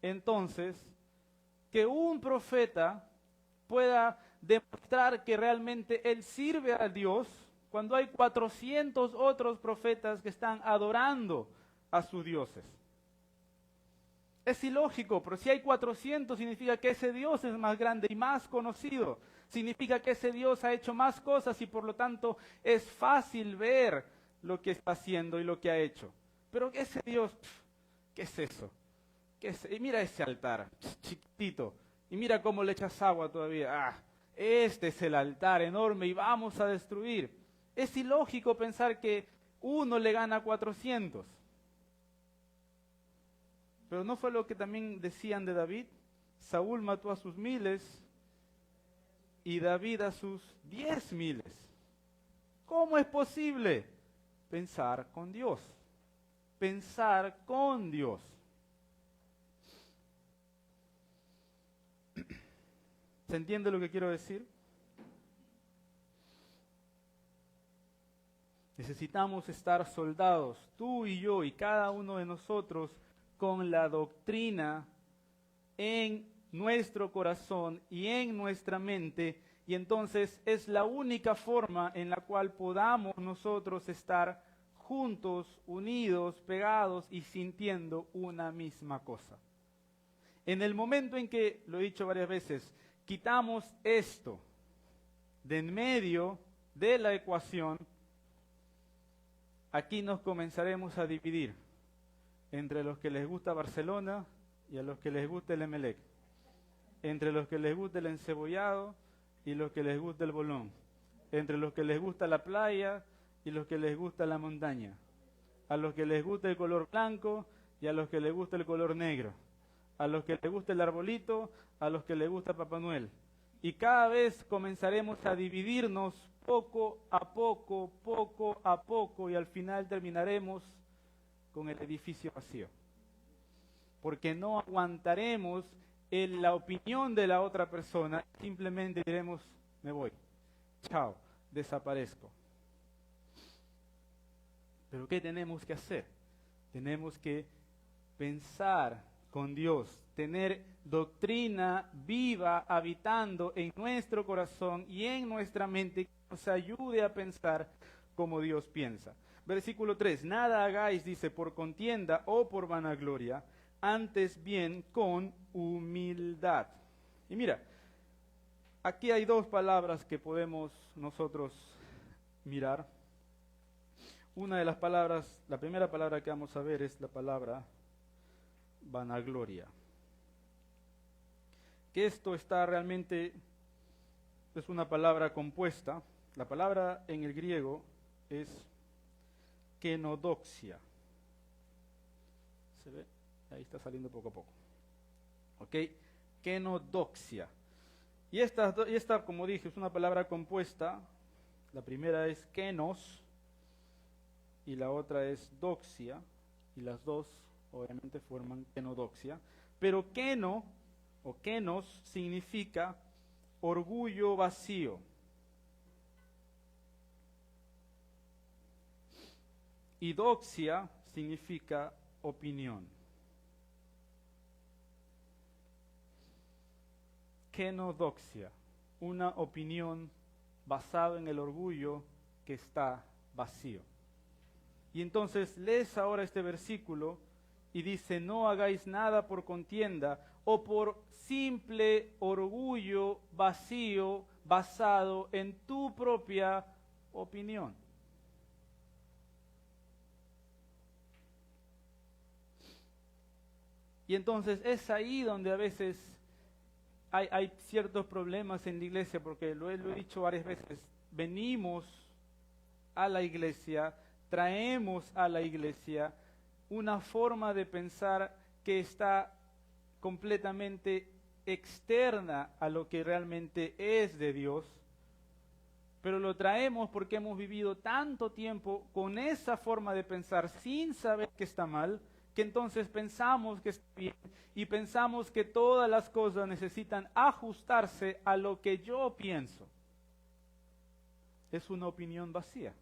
entonces, que un profeta pueda demostrar que realmente él sirve a Dios cuando hay 400 otros profetas que están adorando a sus dioses. Es ilógico, pero si hay 400 significa que ese Dios es más grande y más conocido. Significa que ese Dios ha hecho más cosas y por lo tanto es fácil ver lo que está haciendo y lo que ha hecho. Pero ese Dios, ¿qué es eso? Y mira ese altar, chiquitito. Y mira cómo le echas agua todavía. Este es el altar enorme y vamos a destruir. Es ilógico pensar que uno le gana a 400. Pero ¿no fue lo que también decían de David? Saúl mató a sus 1000 y David a sus 10,000. ¿Cómo es posible? Pensar con Dios. Pensar con Dios. ¿Se entiende lo que quiero decir? Necesitamos estar soldados, tú y yo y cada uno de nosotros, con la doctrina en nuestro corazón y en nuestra mente, y entonces es la única forma en la cual podamos nosotros estar juntos, unidos, pegados y sintiendo una misma cosa. En el momento en que, lo he dicho varias veces, quitamos esto de en medio de la ecuación, aquí nos comenzaremos a dividir entre los que les gusta Barcelona y a los que les gusta el Emelec, entre los que les gusta el encebollado y los que les gusta el bolón, entre los que les gusta la playa y los que les gusta la montaña, a los que les gusta el color blanco y a los que les gusta el color negro, a los que les gusta el arbolito, a los que les gusta Papá Noel. Y cada vez comenzaremos a dividirnos poco a poco, y al final terminaremos con el edificio vacío. Porque no aguantaremos la opinión de la otra persona, simplemente diremos, me voy, chao, desaparezco. Pero ¿qué tenemos que hacer? Tenemos que pensar con Dios, tener doctrina viva habitando en nuestro corazón y en nuestra mente que nos ayude a pensar como Dios piensa. Versículo 3, nada hagáis, dice, por contienda o por vanagloria, antes bien con humildad. Y mira, aquí hay dos palabras que podemos nosotros mirar. una de las palabras, la primera palabra que vamos a ver es la palabra vanagloria. Que esto está realmente, es una palabra compuesta. La palabra en el griego es kenodoxia. ¿Se ve? Ahí está saliendo poco a poco. ¿Ok? Kenodoxia. Y esta, como dije, es una palabra compuesta. La primera es kenos y la otra es doxia. Y las dos, obviamente, forman kenodoxia. Pero keno o kenos significa orgullo vacío. Y doxia significa opinión. Kenodoxia, una opinión basada en el orgullo que está vacío. Y entonces lees ahora este versículo y dice, no hagáis nada por contienda o por simple orgullo vacío basado en tu propia opinión. Y entonces es ahí donde a veces hay ciertos problemas en la iglesia, porque lo he dicho varias veces, venimos a la iglesia, traemos a la iglesia una forma de pensar que está completamente externa a lo que realmente es de Dios, pero lo traemos porque hemos vivido tanto tiempo con esa forma de pensar sin saber que está mal, que entonces pensamos que está bien y pensamos que todas las cosas necesitan ajustarse a lo que yo pienso. Es una opinión vacía.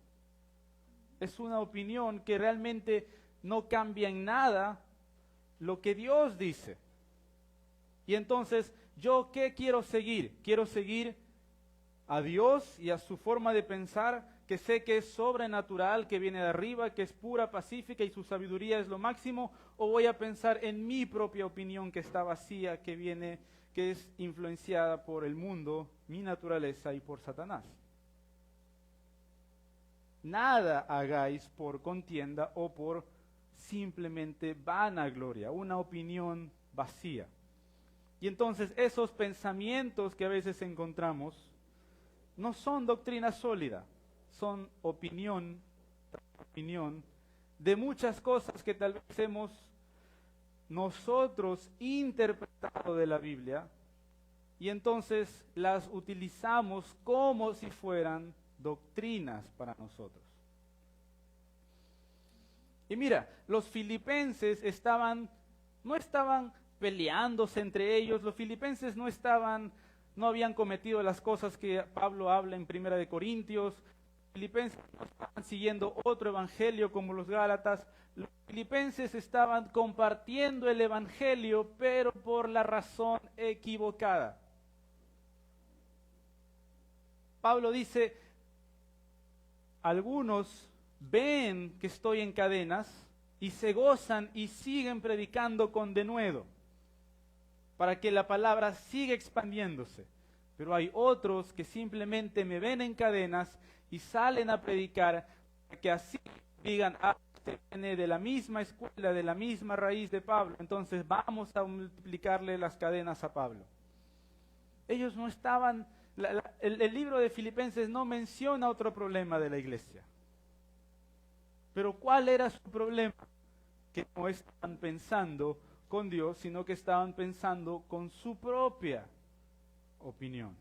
Es una opinión que realmente no cambia en nada lo que Dios dice. Y entonces, ¿yo qué quiero seguir? Quiero seguir a Dios y a su forma de pensar, que sé que es sobrenatural, que viene de arriba, que es pura, pacífica y su sabiduría es lo máximo, o voy a pensar en mi propia opinión que está vacía, que es influenciada por el mundo, mi naturaleza y por Satanás. Nada hagáis por contienda o por simplemente vanagloria, una opinión vacía. Y entonces esos pensamientos que a veces encontramos no son doctrina sólida, son opinión de muchas cosas que tal vez hemos nosotros interpretado de la Biblia y entonces las utilizamos como si fueran doctrinas para nosotros. Y mira, los filipenses no estaban peleándose entre ellos, los filipenses no habían cometido las cosas que Pablo habla en Primera de Corintios, los filipenses no estaban siguiendo otro evangelio como los Gálatas, los filipenses estaban compartiendo el evangelio, pero por la razón equivocada. Pablo dice, algunos ven que estoy en cadenas y se gozan y siguen predicando con denuedo, para que la palabra siga expandiéndose. Pero hay otros que simplemente me ven en cadenas y salen a predicar, para que así digan, este viene de la misma escuela, de la misma raíz de Pablo, entonces vamos a multiplicarle las cadenas a Pablo. Ellos no estaban, el libro de Filipenses no menciona otro problema de la iglesia. Pero ¿cuál era su problema? Que no estaban pensando con Dios, sino que estaban pensando con su propia opinión.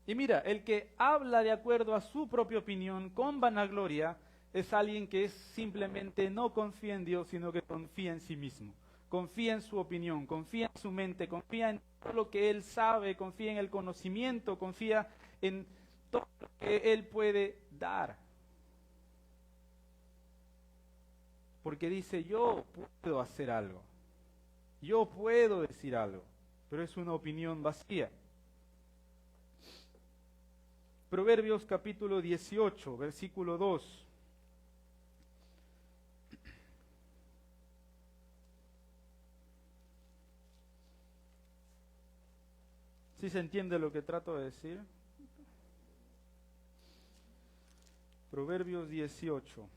Y mira, el que habla de acuerdo a su propia opinión con vanagloria es alguien que simplemente no confía en Dios, sino que confía en sí mismo. Confía en su opinión, confía en su mente, confía en todo lo que él sabe, confía en el conocimiento, confía en todo lo que él puede dar. Porque dice, yo puedo hacer algo, yo puedo decir algo, pero es una opinión vacía. Proverbios capítulo 18, versículo 2. ¿Sí se entiende lo que trato de decir? Proverbios 18,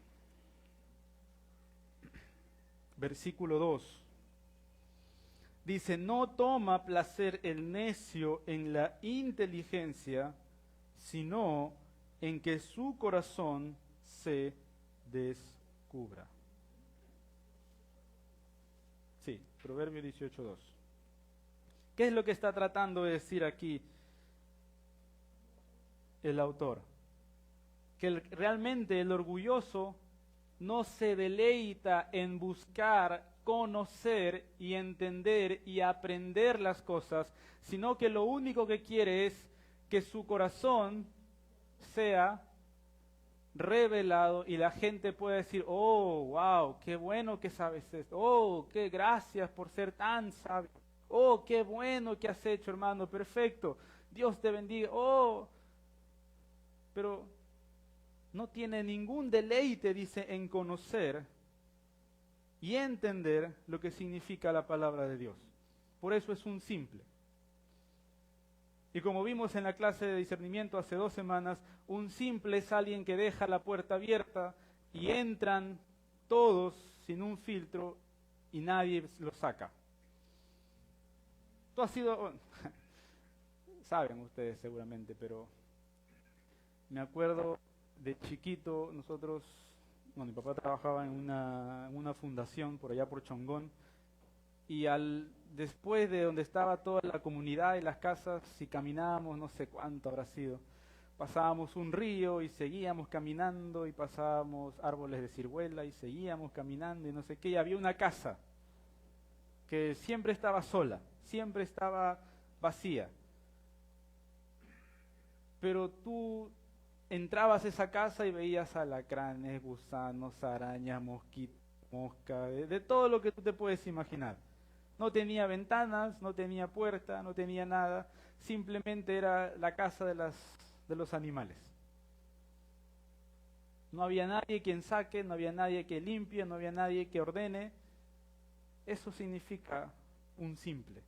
versículo 2. Dice, no toma placer el necio en la inteligencia, sino en que su corazón se descubra. Sí, Proverbios 18, 2. ¿Qué es lo que está tratando de decir aquí el autor? Que realmente el orgulloso no se deleita en buscar, conocer y entender y aprender las cosas, sino que lo único que quiere es que su corazón sea revelado y la gente pueda decir, oh, wow, qué bueno que sabes esto, oh, qué gracias por ser tan sabio, oh, qué bueno que has hecho, hermano, perfecto, Dios te bendiga, oh, pero no tiene ningún deleite, dice, en conocer y entender lo que significa la palabra de Dios. Por eso es un simple. Y como vimos en la clase de discernimiento hace 2 semanas, un simple es alguien que deja la puerta abierta y entran todos sin un filtro y nadie lo saca. Tú has sido, saben ustedes seguramente, pero me acuerdo de chiquito, nosotros, bueno, mi papá trabajaba en una fundación por allá por Chongón, y después de donde estaba toda la comunidad y las casas, si caminábamos, no sé cuánto habrá sido, pasábamos un río y seguíamos caminando y pasábamos árboles de ciruela y seguíamos caminando y no sé qué, y había una casa que siempre estaba sola, siempre estaba vacía. Pero tú entrabas a esa casa y veías alacranes, gusanos, arañas, mosquitos, moscas, de todo lo que tú te puedes imaginar. No tenía ventanas, no tenía puerta, no tenía nada, simplemente era la casa de los animales. No había nadie quien saque, no había nadie que limpie, no había nadie que ordene. Eso significa un simple,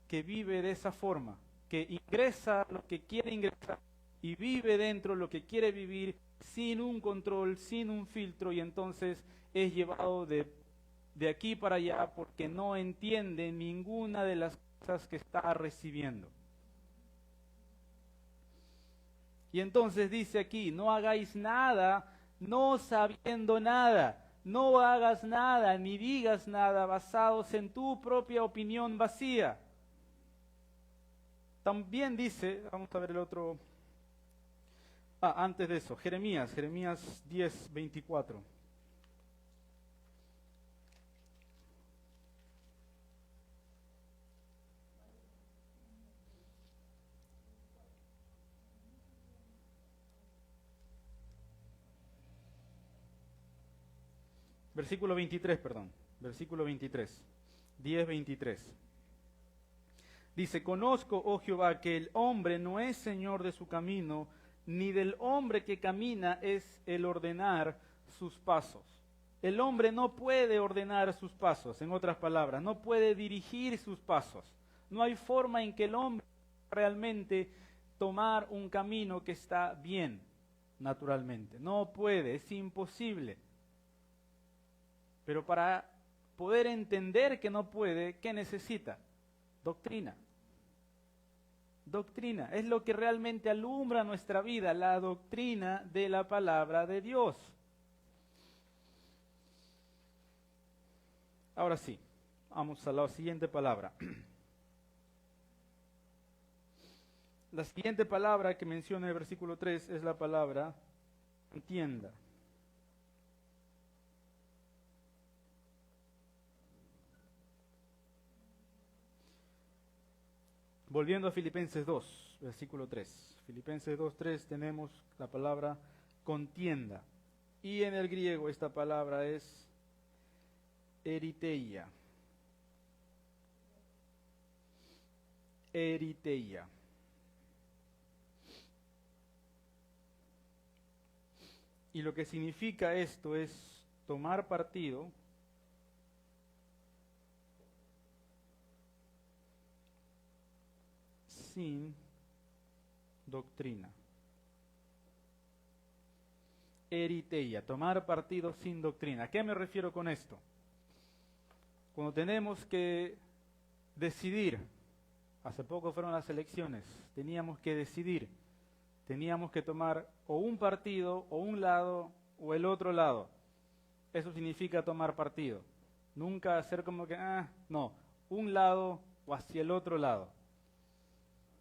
que vive de esa forma, que ingresa lo que quiere ingresar y vive dentro lo que quiere vivir sin un control, sin un filtro, y entonces es llevado de aquí para allá porque no entiende ninguna de las cosas que está recibiendo. Y entonces dice aquí, no hagáis nada, no sabiendo nada, no hagas nada, ni digas nada basados en tu propia opinión vacía. También dice, vamos a ver el otro, antes de eso, Jeremías 10, 24. Versículo 23, perdón. Versículo 23. 10, 23. Dice, conozco, oh Jehová, que el hombre no es señor de su camino, ni del hombre que camina es el ordenar sus pasos. El hombre no puede ordenar sus pasos, en otras palabras, no puede dirigir sus pasos. No hay forma en que el hombre realmente tomar un camino que está bien, naturalmente. No puede, es imposible. Pero para poder entender que no puede, ¿qué necesita? Doctrina. Doctrina, es lo que realmente alumbra nuestra vida, la doctrina de la palabra de Dios. Ahora sí, vamos a la siguiente palabra. La siguiente palabra que menciona el versículo 3 es la palabra entienda. Volviendo a Filipenses 2, versículo 3. Filipenses 2, 3 tenemos la palabra contienda. Y en el griego esta palabra es eriteia. Eriteia. Y lo que significa esto es tomar partido sin doctrina. eriteia, tomar partido sin doctrina. ¿A qué me refiero con esto? Cuando tenemos que decidir, hace poco fueron las elecciones, teníamos que decidir, teníamos que tomar o un partido, o un lado, o el otro lado. Eso significa tomar partido. Nunca hacer como que, no, un lado o hacia el otro lado.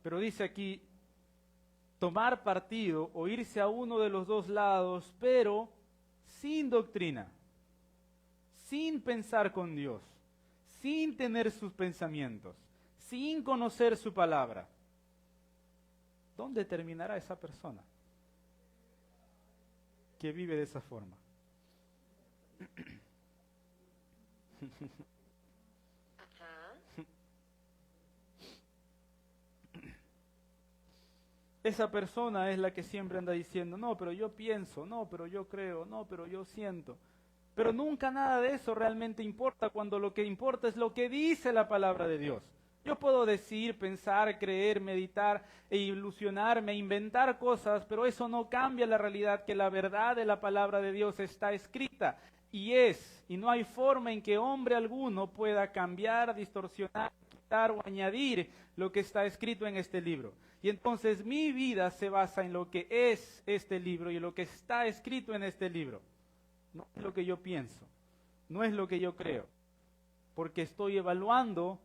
Pero dice aquí, tomar partido o irse a uno de los dos lados, pero sin doctrina, sin pensar con Dios, sin tener sus pensamientos, sin conocer su palabra. ¿Dónde terminará esa persona que vive de esa forma? Esa persona es la que siempre anda diciendo, no, pero yo pienso, no, pero yo creo, no, pero yo siento. Pero nunca nada de eso realmente importa, cuando lo que importa es lo que dice la palabra de Dios. Yo puedo decir, pensar, creer, meditar e ilusionarme, inventar cosas, pero eso no cambia la realidad, que la verdad de la palabra de Dios está escrita y no hay forma en que hombre alguno pueda cambiar, distorsionar, quitar o añadir lo que está escrito en este libro. Y entonces mi vida se basa en lo que es este libro y lo que está escrito en este libro. No es lo que yo pienso, no es lo que yo creo, porque estoy evaluando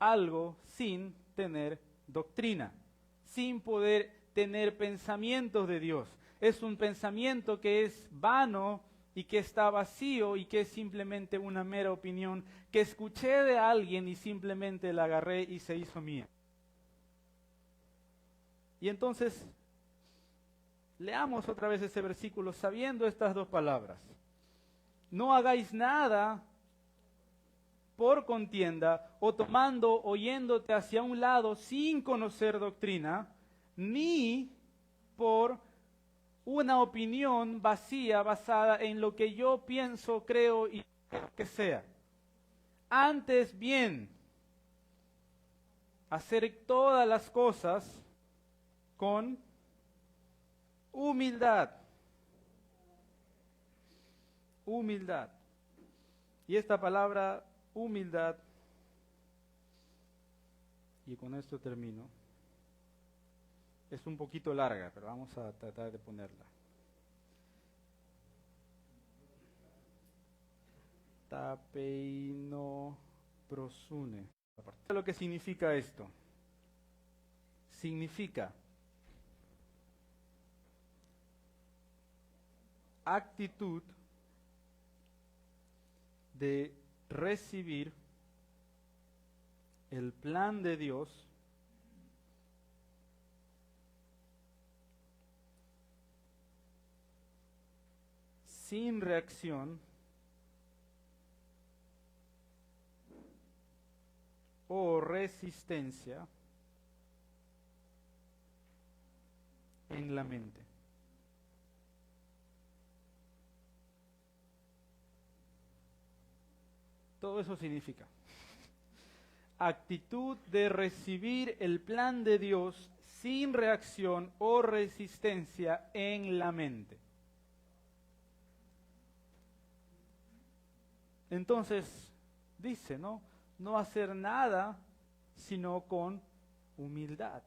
algo sin tener doctrina, sin poder tener pensamientos de Dios. Es un pensamiento que es vano y que está vacío y que es simplemente una mera opinión que escuché de alguien y simplemente la agarré y se hizo mía. Y entonces, leamos otra vez ese versículo sabiendo estas dos palabras. No hagáis nada por contienda o tomando o yéndote hacia un lado sin conocer doctrina, ni por una opinión vacía basada en lo que yo pienso, creo y que sea. Antes bien, hacer todas las cosas con humildad. Humildad. Y esta palabra humildad, y con esto termino, es un poquito larga, pero vamos a tratar de ponerla. Tapeino prosune. Lo que significa esto. Significa actitud de recibir el plan de Dios sin reacción o resistencia en la mente. Todo eso significa actitud de recibir el plan de Dios sin reacción o resistencia en la mente. Entonces, dice, ¿no? No hacer nada sino con humildad.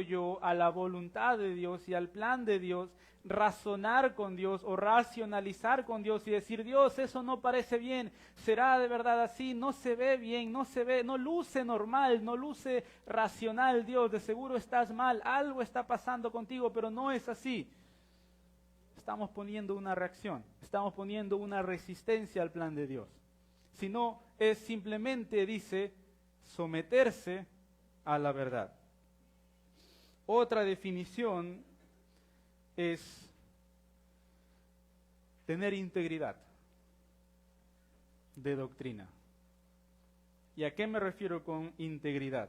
Yo a la voluntad de Dios y al plan de Dios, razonar con Dios o racionalizar con Dios y decir, Dios, eso no parece bien, será de verdad así, no se ve bien, no luce normal, no luce racional, Dios, de seguro estás mal, algo está pasando contigo, pero no es así. Estamos poniendo una reacción, estamos poniendo una resistencia al plan de Dios. Si no, es simplemente, dice, someterse a la verdad. Otra definición es tener integridad de doctrina. ¿Y a qué me refiero con integridad?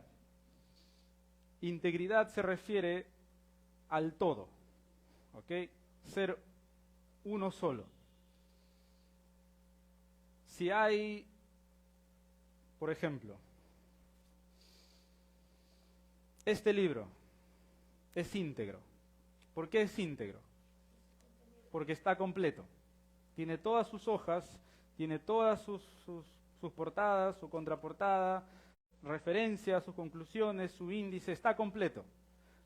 Integridad se refiere al todo, ¿ok? Ser uno solo. Si hay, por ejemplo, este libro, es íntegro. ¿Por qué es íntegro? porque está completo. Tiene todas sus hojas, tiene todas sus portadas, su contraportada, referencias, sus conclusiones, su índice, está completo.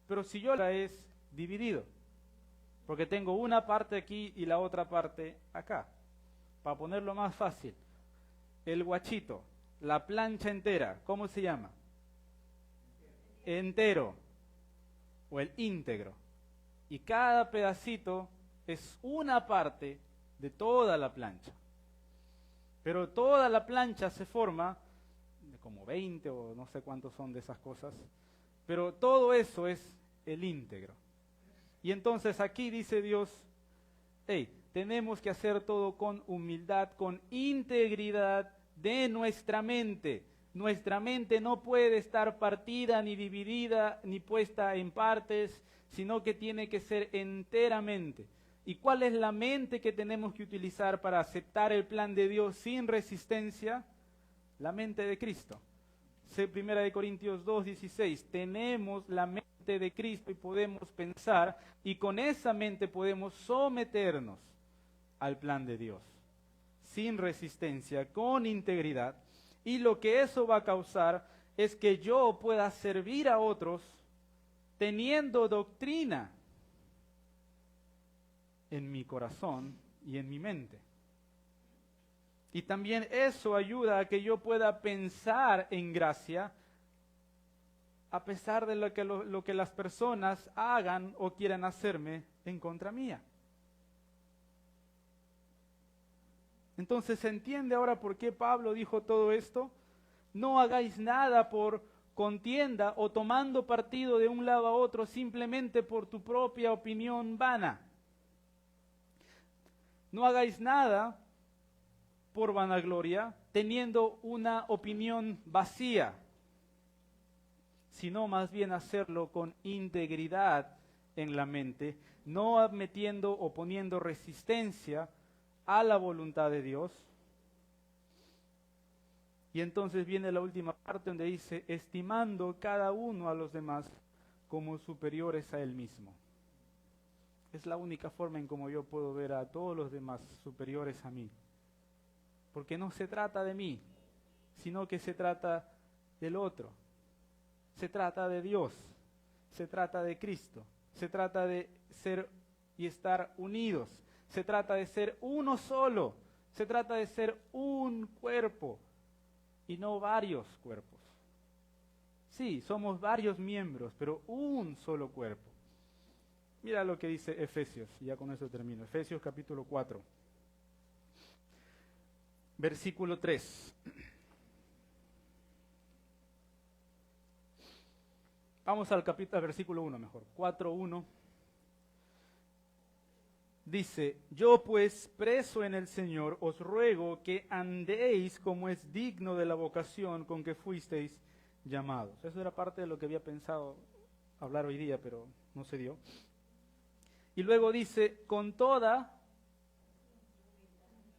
Pero si yo la es dividido, porque tengo una parte aquí y la otra parte acá. Para ponerlo más fácil, el guachito, la plancha entera, ¿cómo se llama? Entero, o el íntegro. Y cada pedacito es una parte de toda la plancha. Pero toda la plancha se forma de como 20 o no sé cuántos son de esas cosas, pero todo eso es el íntegro. Y entonces aquí dice Dios, hey, tenemos que hacer todo con humildad, con integridad de nuestra mente. Nuestra mente no puede estar partida, ni dividida, ni puesta en partes, sino que tiene que ser enteramente. ¿Y cuál es la mente que tenemos que utilizar para aceptar el plan de Dios sin resistencia? La mente de Cristo. 1 Corintios 2:16, tenemos la mente de Cristo y podemos pensar, y con esa mente podemos someternos al plan de Dios, sin resistencia, con integridad, y lo que eso va a causar es que yo pueda servir a otros teniendo doctrina en mi corazón y en mi mente. Y también eso ayuda a que yo pueda pensar en gracia a pesar de lo que las personas hagan o quieran hacerme en contra mía. Entonces, ¿se entiende ahora por qué Pablo dijo todo esto? No hagáis nada por contienda o tomando partido de un lado a otro simplemente por tu propia opinión vana. No hagáis nada por vanagloria, teniendo una opinión vacía, sino más bien hacerlo con integridad en la mente, no metiendo o poniendo resistencia a la voluntad de Dios. Y entonces viene la última parte donde dice, estimando cada uno a los demás como superiores a él mismo. Es la única forma en cómo yo puedo ver a todos los demás superiores a mí. Porque no se trata de mí, sino que se trata del otro. Se trata de Dios, se trata de Cristo, se trata de ser y estar unidos, se trata de ser uno solo, se trata de ser un cuerpo y no varios cuerpos. Sí, somos varios miembros, pero un solo cuerpo. Mira lo que dice Efesios, y ya con eso termino. Efesios capítulo 4, versículo 3. Vamos al versículo 1 mejor, 4:1. Dice, yo pues preso en el Señor os ruego que andéis como es digno de la vocación con que fuisteis llamados. Eso era parte de lo que había pensado hablar hoy día, pero no se dio. Y luego dice, con toda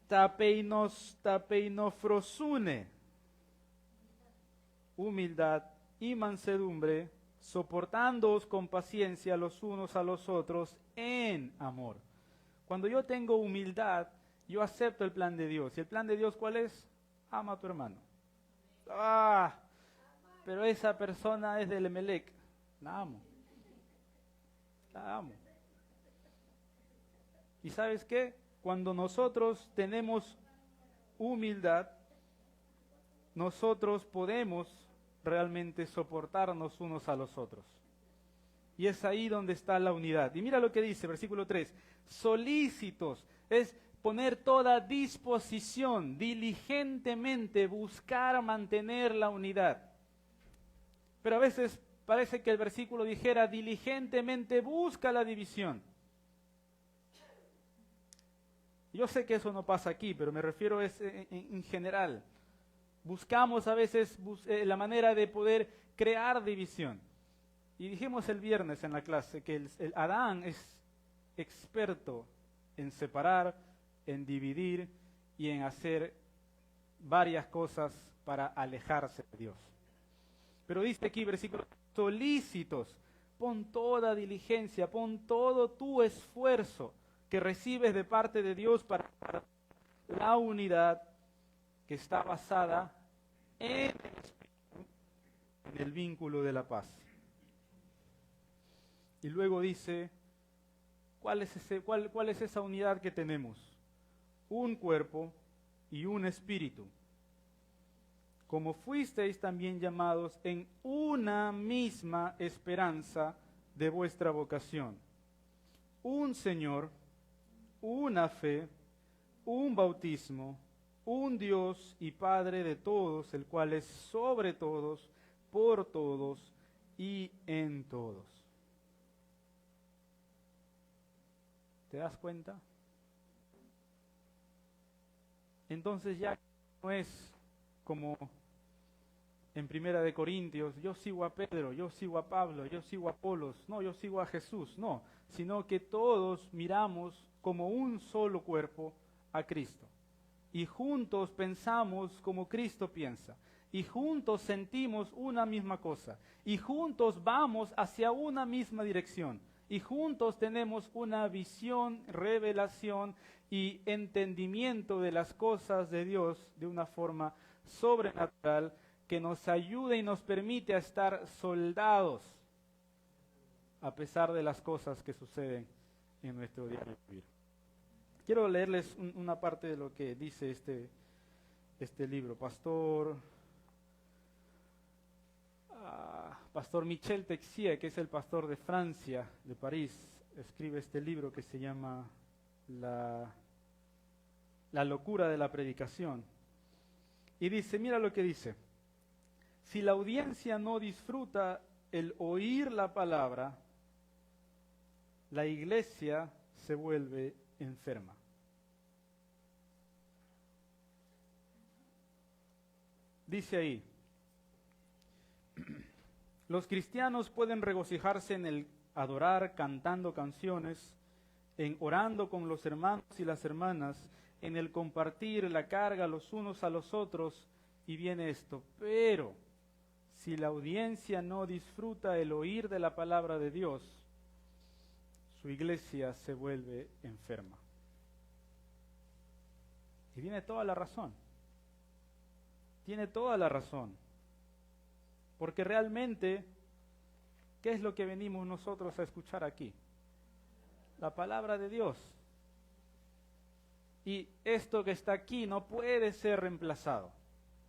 tapeinofrosune, humildad y mansedumbre, soportándoos con paciencia los unos a los otros en amor. Cuando yo tengo humildad, yo acepto el plan de Dios. ¿Y el plan de Dios cuál es? Ama a tu hermano. Pero esa persona es del Emelec. La amo. La amo. ¿Y sabes qué? Cuando nosotros tenemos humildad, nosotros podemos realmente soportarnos unos a los otros. Y es ahí donde está la unidad. Y mira lo que dice, versículo 3. Solícitos, es poner toda disposición, diligentemente buscar mantener la unidad. Pero a veces parece que el versículo dijera, diligentemente busca la división. Yo sé que eso no pasa aquí, pero me refiero en general. Buscamos a veces la manera de poder crear división. Y dijimos el viernes en la clase que el Adán es experto en separar, en dividir y en hacer varias cosas para alejarse de Dios. Pero dice aquí, versículo, solícitos, pon toda diligencia, pon todo tu esfuerzo. que recibes de parte de Dios para la unidad que está basada en el vínculo de la paz. Y luego dice, ¿cuál es esa unidad que tenemos? Un cuerpo y un espíritu. Como fuisteis también llamados en una misma esperanza de vuestra vocación. Un Señor, una fe, un bautismo, un Dios y Padre de todos, el cual es sobre todos, por todos y en todos. ¿Te das cuenta? Entonces ya no es como en Primera de Corintios, yo sigo a Pedro, yo sigo a Pablo, yo sigo a Apolos, no, yo sigo a Jesús, no, sino que todos miramos como un solo cuerpo a Cristo. Y juntos pensamos como Cristo piensa. Y juntos sentimos una misma cosa. Y juntos vamos hacia una misma dirección. Y juntos tenemos una visión, revelación y entendimiento de las cosas de Dios de una forma sobrenatural que nos ayuda y nos permite a estar soldados a pesar de las cosas que suceden en nuestro diario vivir. Quiero leerles una parte de lo que dice este libro. Pastor Michel Texier, que es el pastor de Francia, de París, escribe este libro que se llama La locura de la predicación. Y dice, mira lo que dice: si la audiencia no disfruta el oír la palabra, la iglesia se vuelve enferma. Dice ahí, los cristianos pueden regocijarse en el adorar cantando canciones, en orando con los hermanos y las hermanas, en el compartir la carga los unos a los otros, y viene esto, pero si la audiencia no disfruta el oír de la palabra de Dios, su iglesia se vuelve enferma. Y tiene toda la razón. Tiene toda la razón. Porque realmente, ¿qué es lo que venimos nosotros a escuchar aquí? La palabra de Dios. Y esto que está aquí no puede ser reemplazado.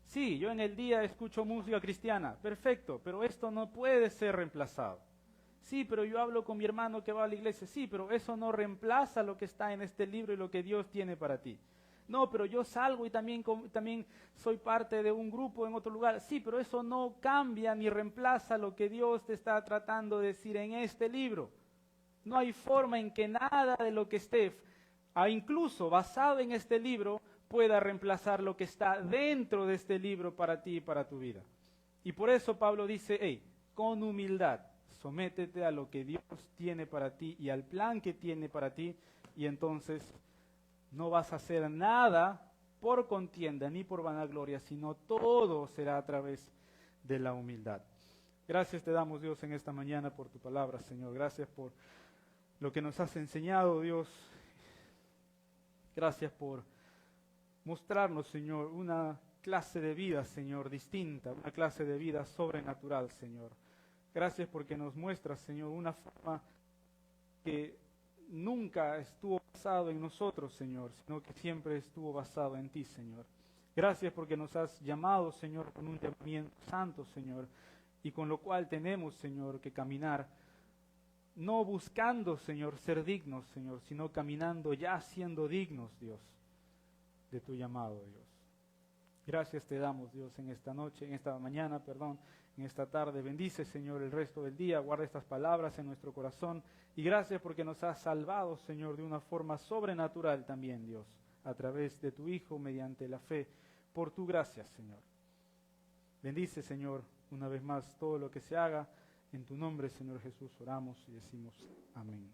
Sí, yo en el día escucho música cristiana, perfecto, pero esto no puede ser reemplazado. Sí, pero yo hablo con mi hermano que va a la iglesia, sí, pero eso no reemplaza lo que está en este libro y lo que Dios tiene para ti. No, pero yo salgo y también soy parte de un grupo en otro lugar. Sí, pero eso no cambia ni reemplaza lo que Dios te está tratando de decir en este libro. No hay forma en que nada de lo que esté, incluso basado en este libro, pueda reemplazar lo que está dentro de este libro para ti y para tu vida. Y por eso Pablo dice, hey, con humildad, sométete a lo que Dios tiene para ti y al plan que tiene para ti, y entonces no vas a hacer nada por contienda ni por vanagloria, sino todo será a través de la humildad. Gracias te damos, Dios, en esta mañana por tu palabra, Señor. Gracias por lo que nos has enseñado, Dios. Gracias por mostrarnos, Señor, una clase de vida, Señor, distinta, una clase de vida sobrenatural, Señor. Gracias porque nos muestras, Señor, una forma que nunca estuvo basado en nosotros, Señor, sino que siempre estuvo basado en ti, Señor. Gracias porque nos has llamado, Señor, con un llamamiento santo, Señor, y con lo cual tenemos, Señor, que caminar, no buscando, Señor, ser dignos, Señor, sino caminando ya siendo dignos, Dios, de tu llamado, Dios. Gracias te damos, Dios, en esta noche, en esta mañana, en esta tarde. Bendice, Señor, el resto del día. Guarda estas palabras en nuestro corazón. Y gracias porque nos has salvado, Señor, de una forma sobrenatural también, Dios, a través de tu Hijo, mediante la fe, por tu gracia, Señor. Bendice, Señor, una vez más todo lo que se haga. En tu nombre, Señor Jesús, oramos y decimos amén.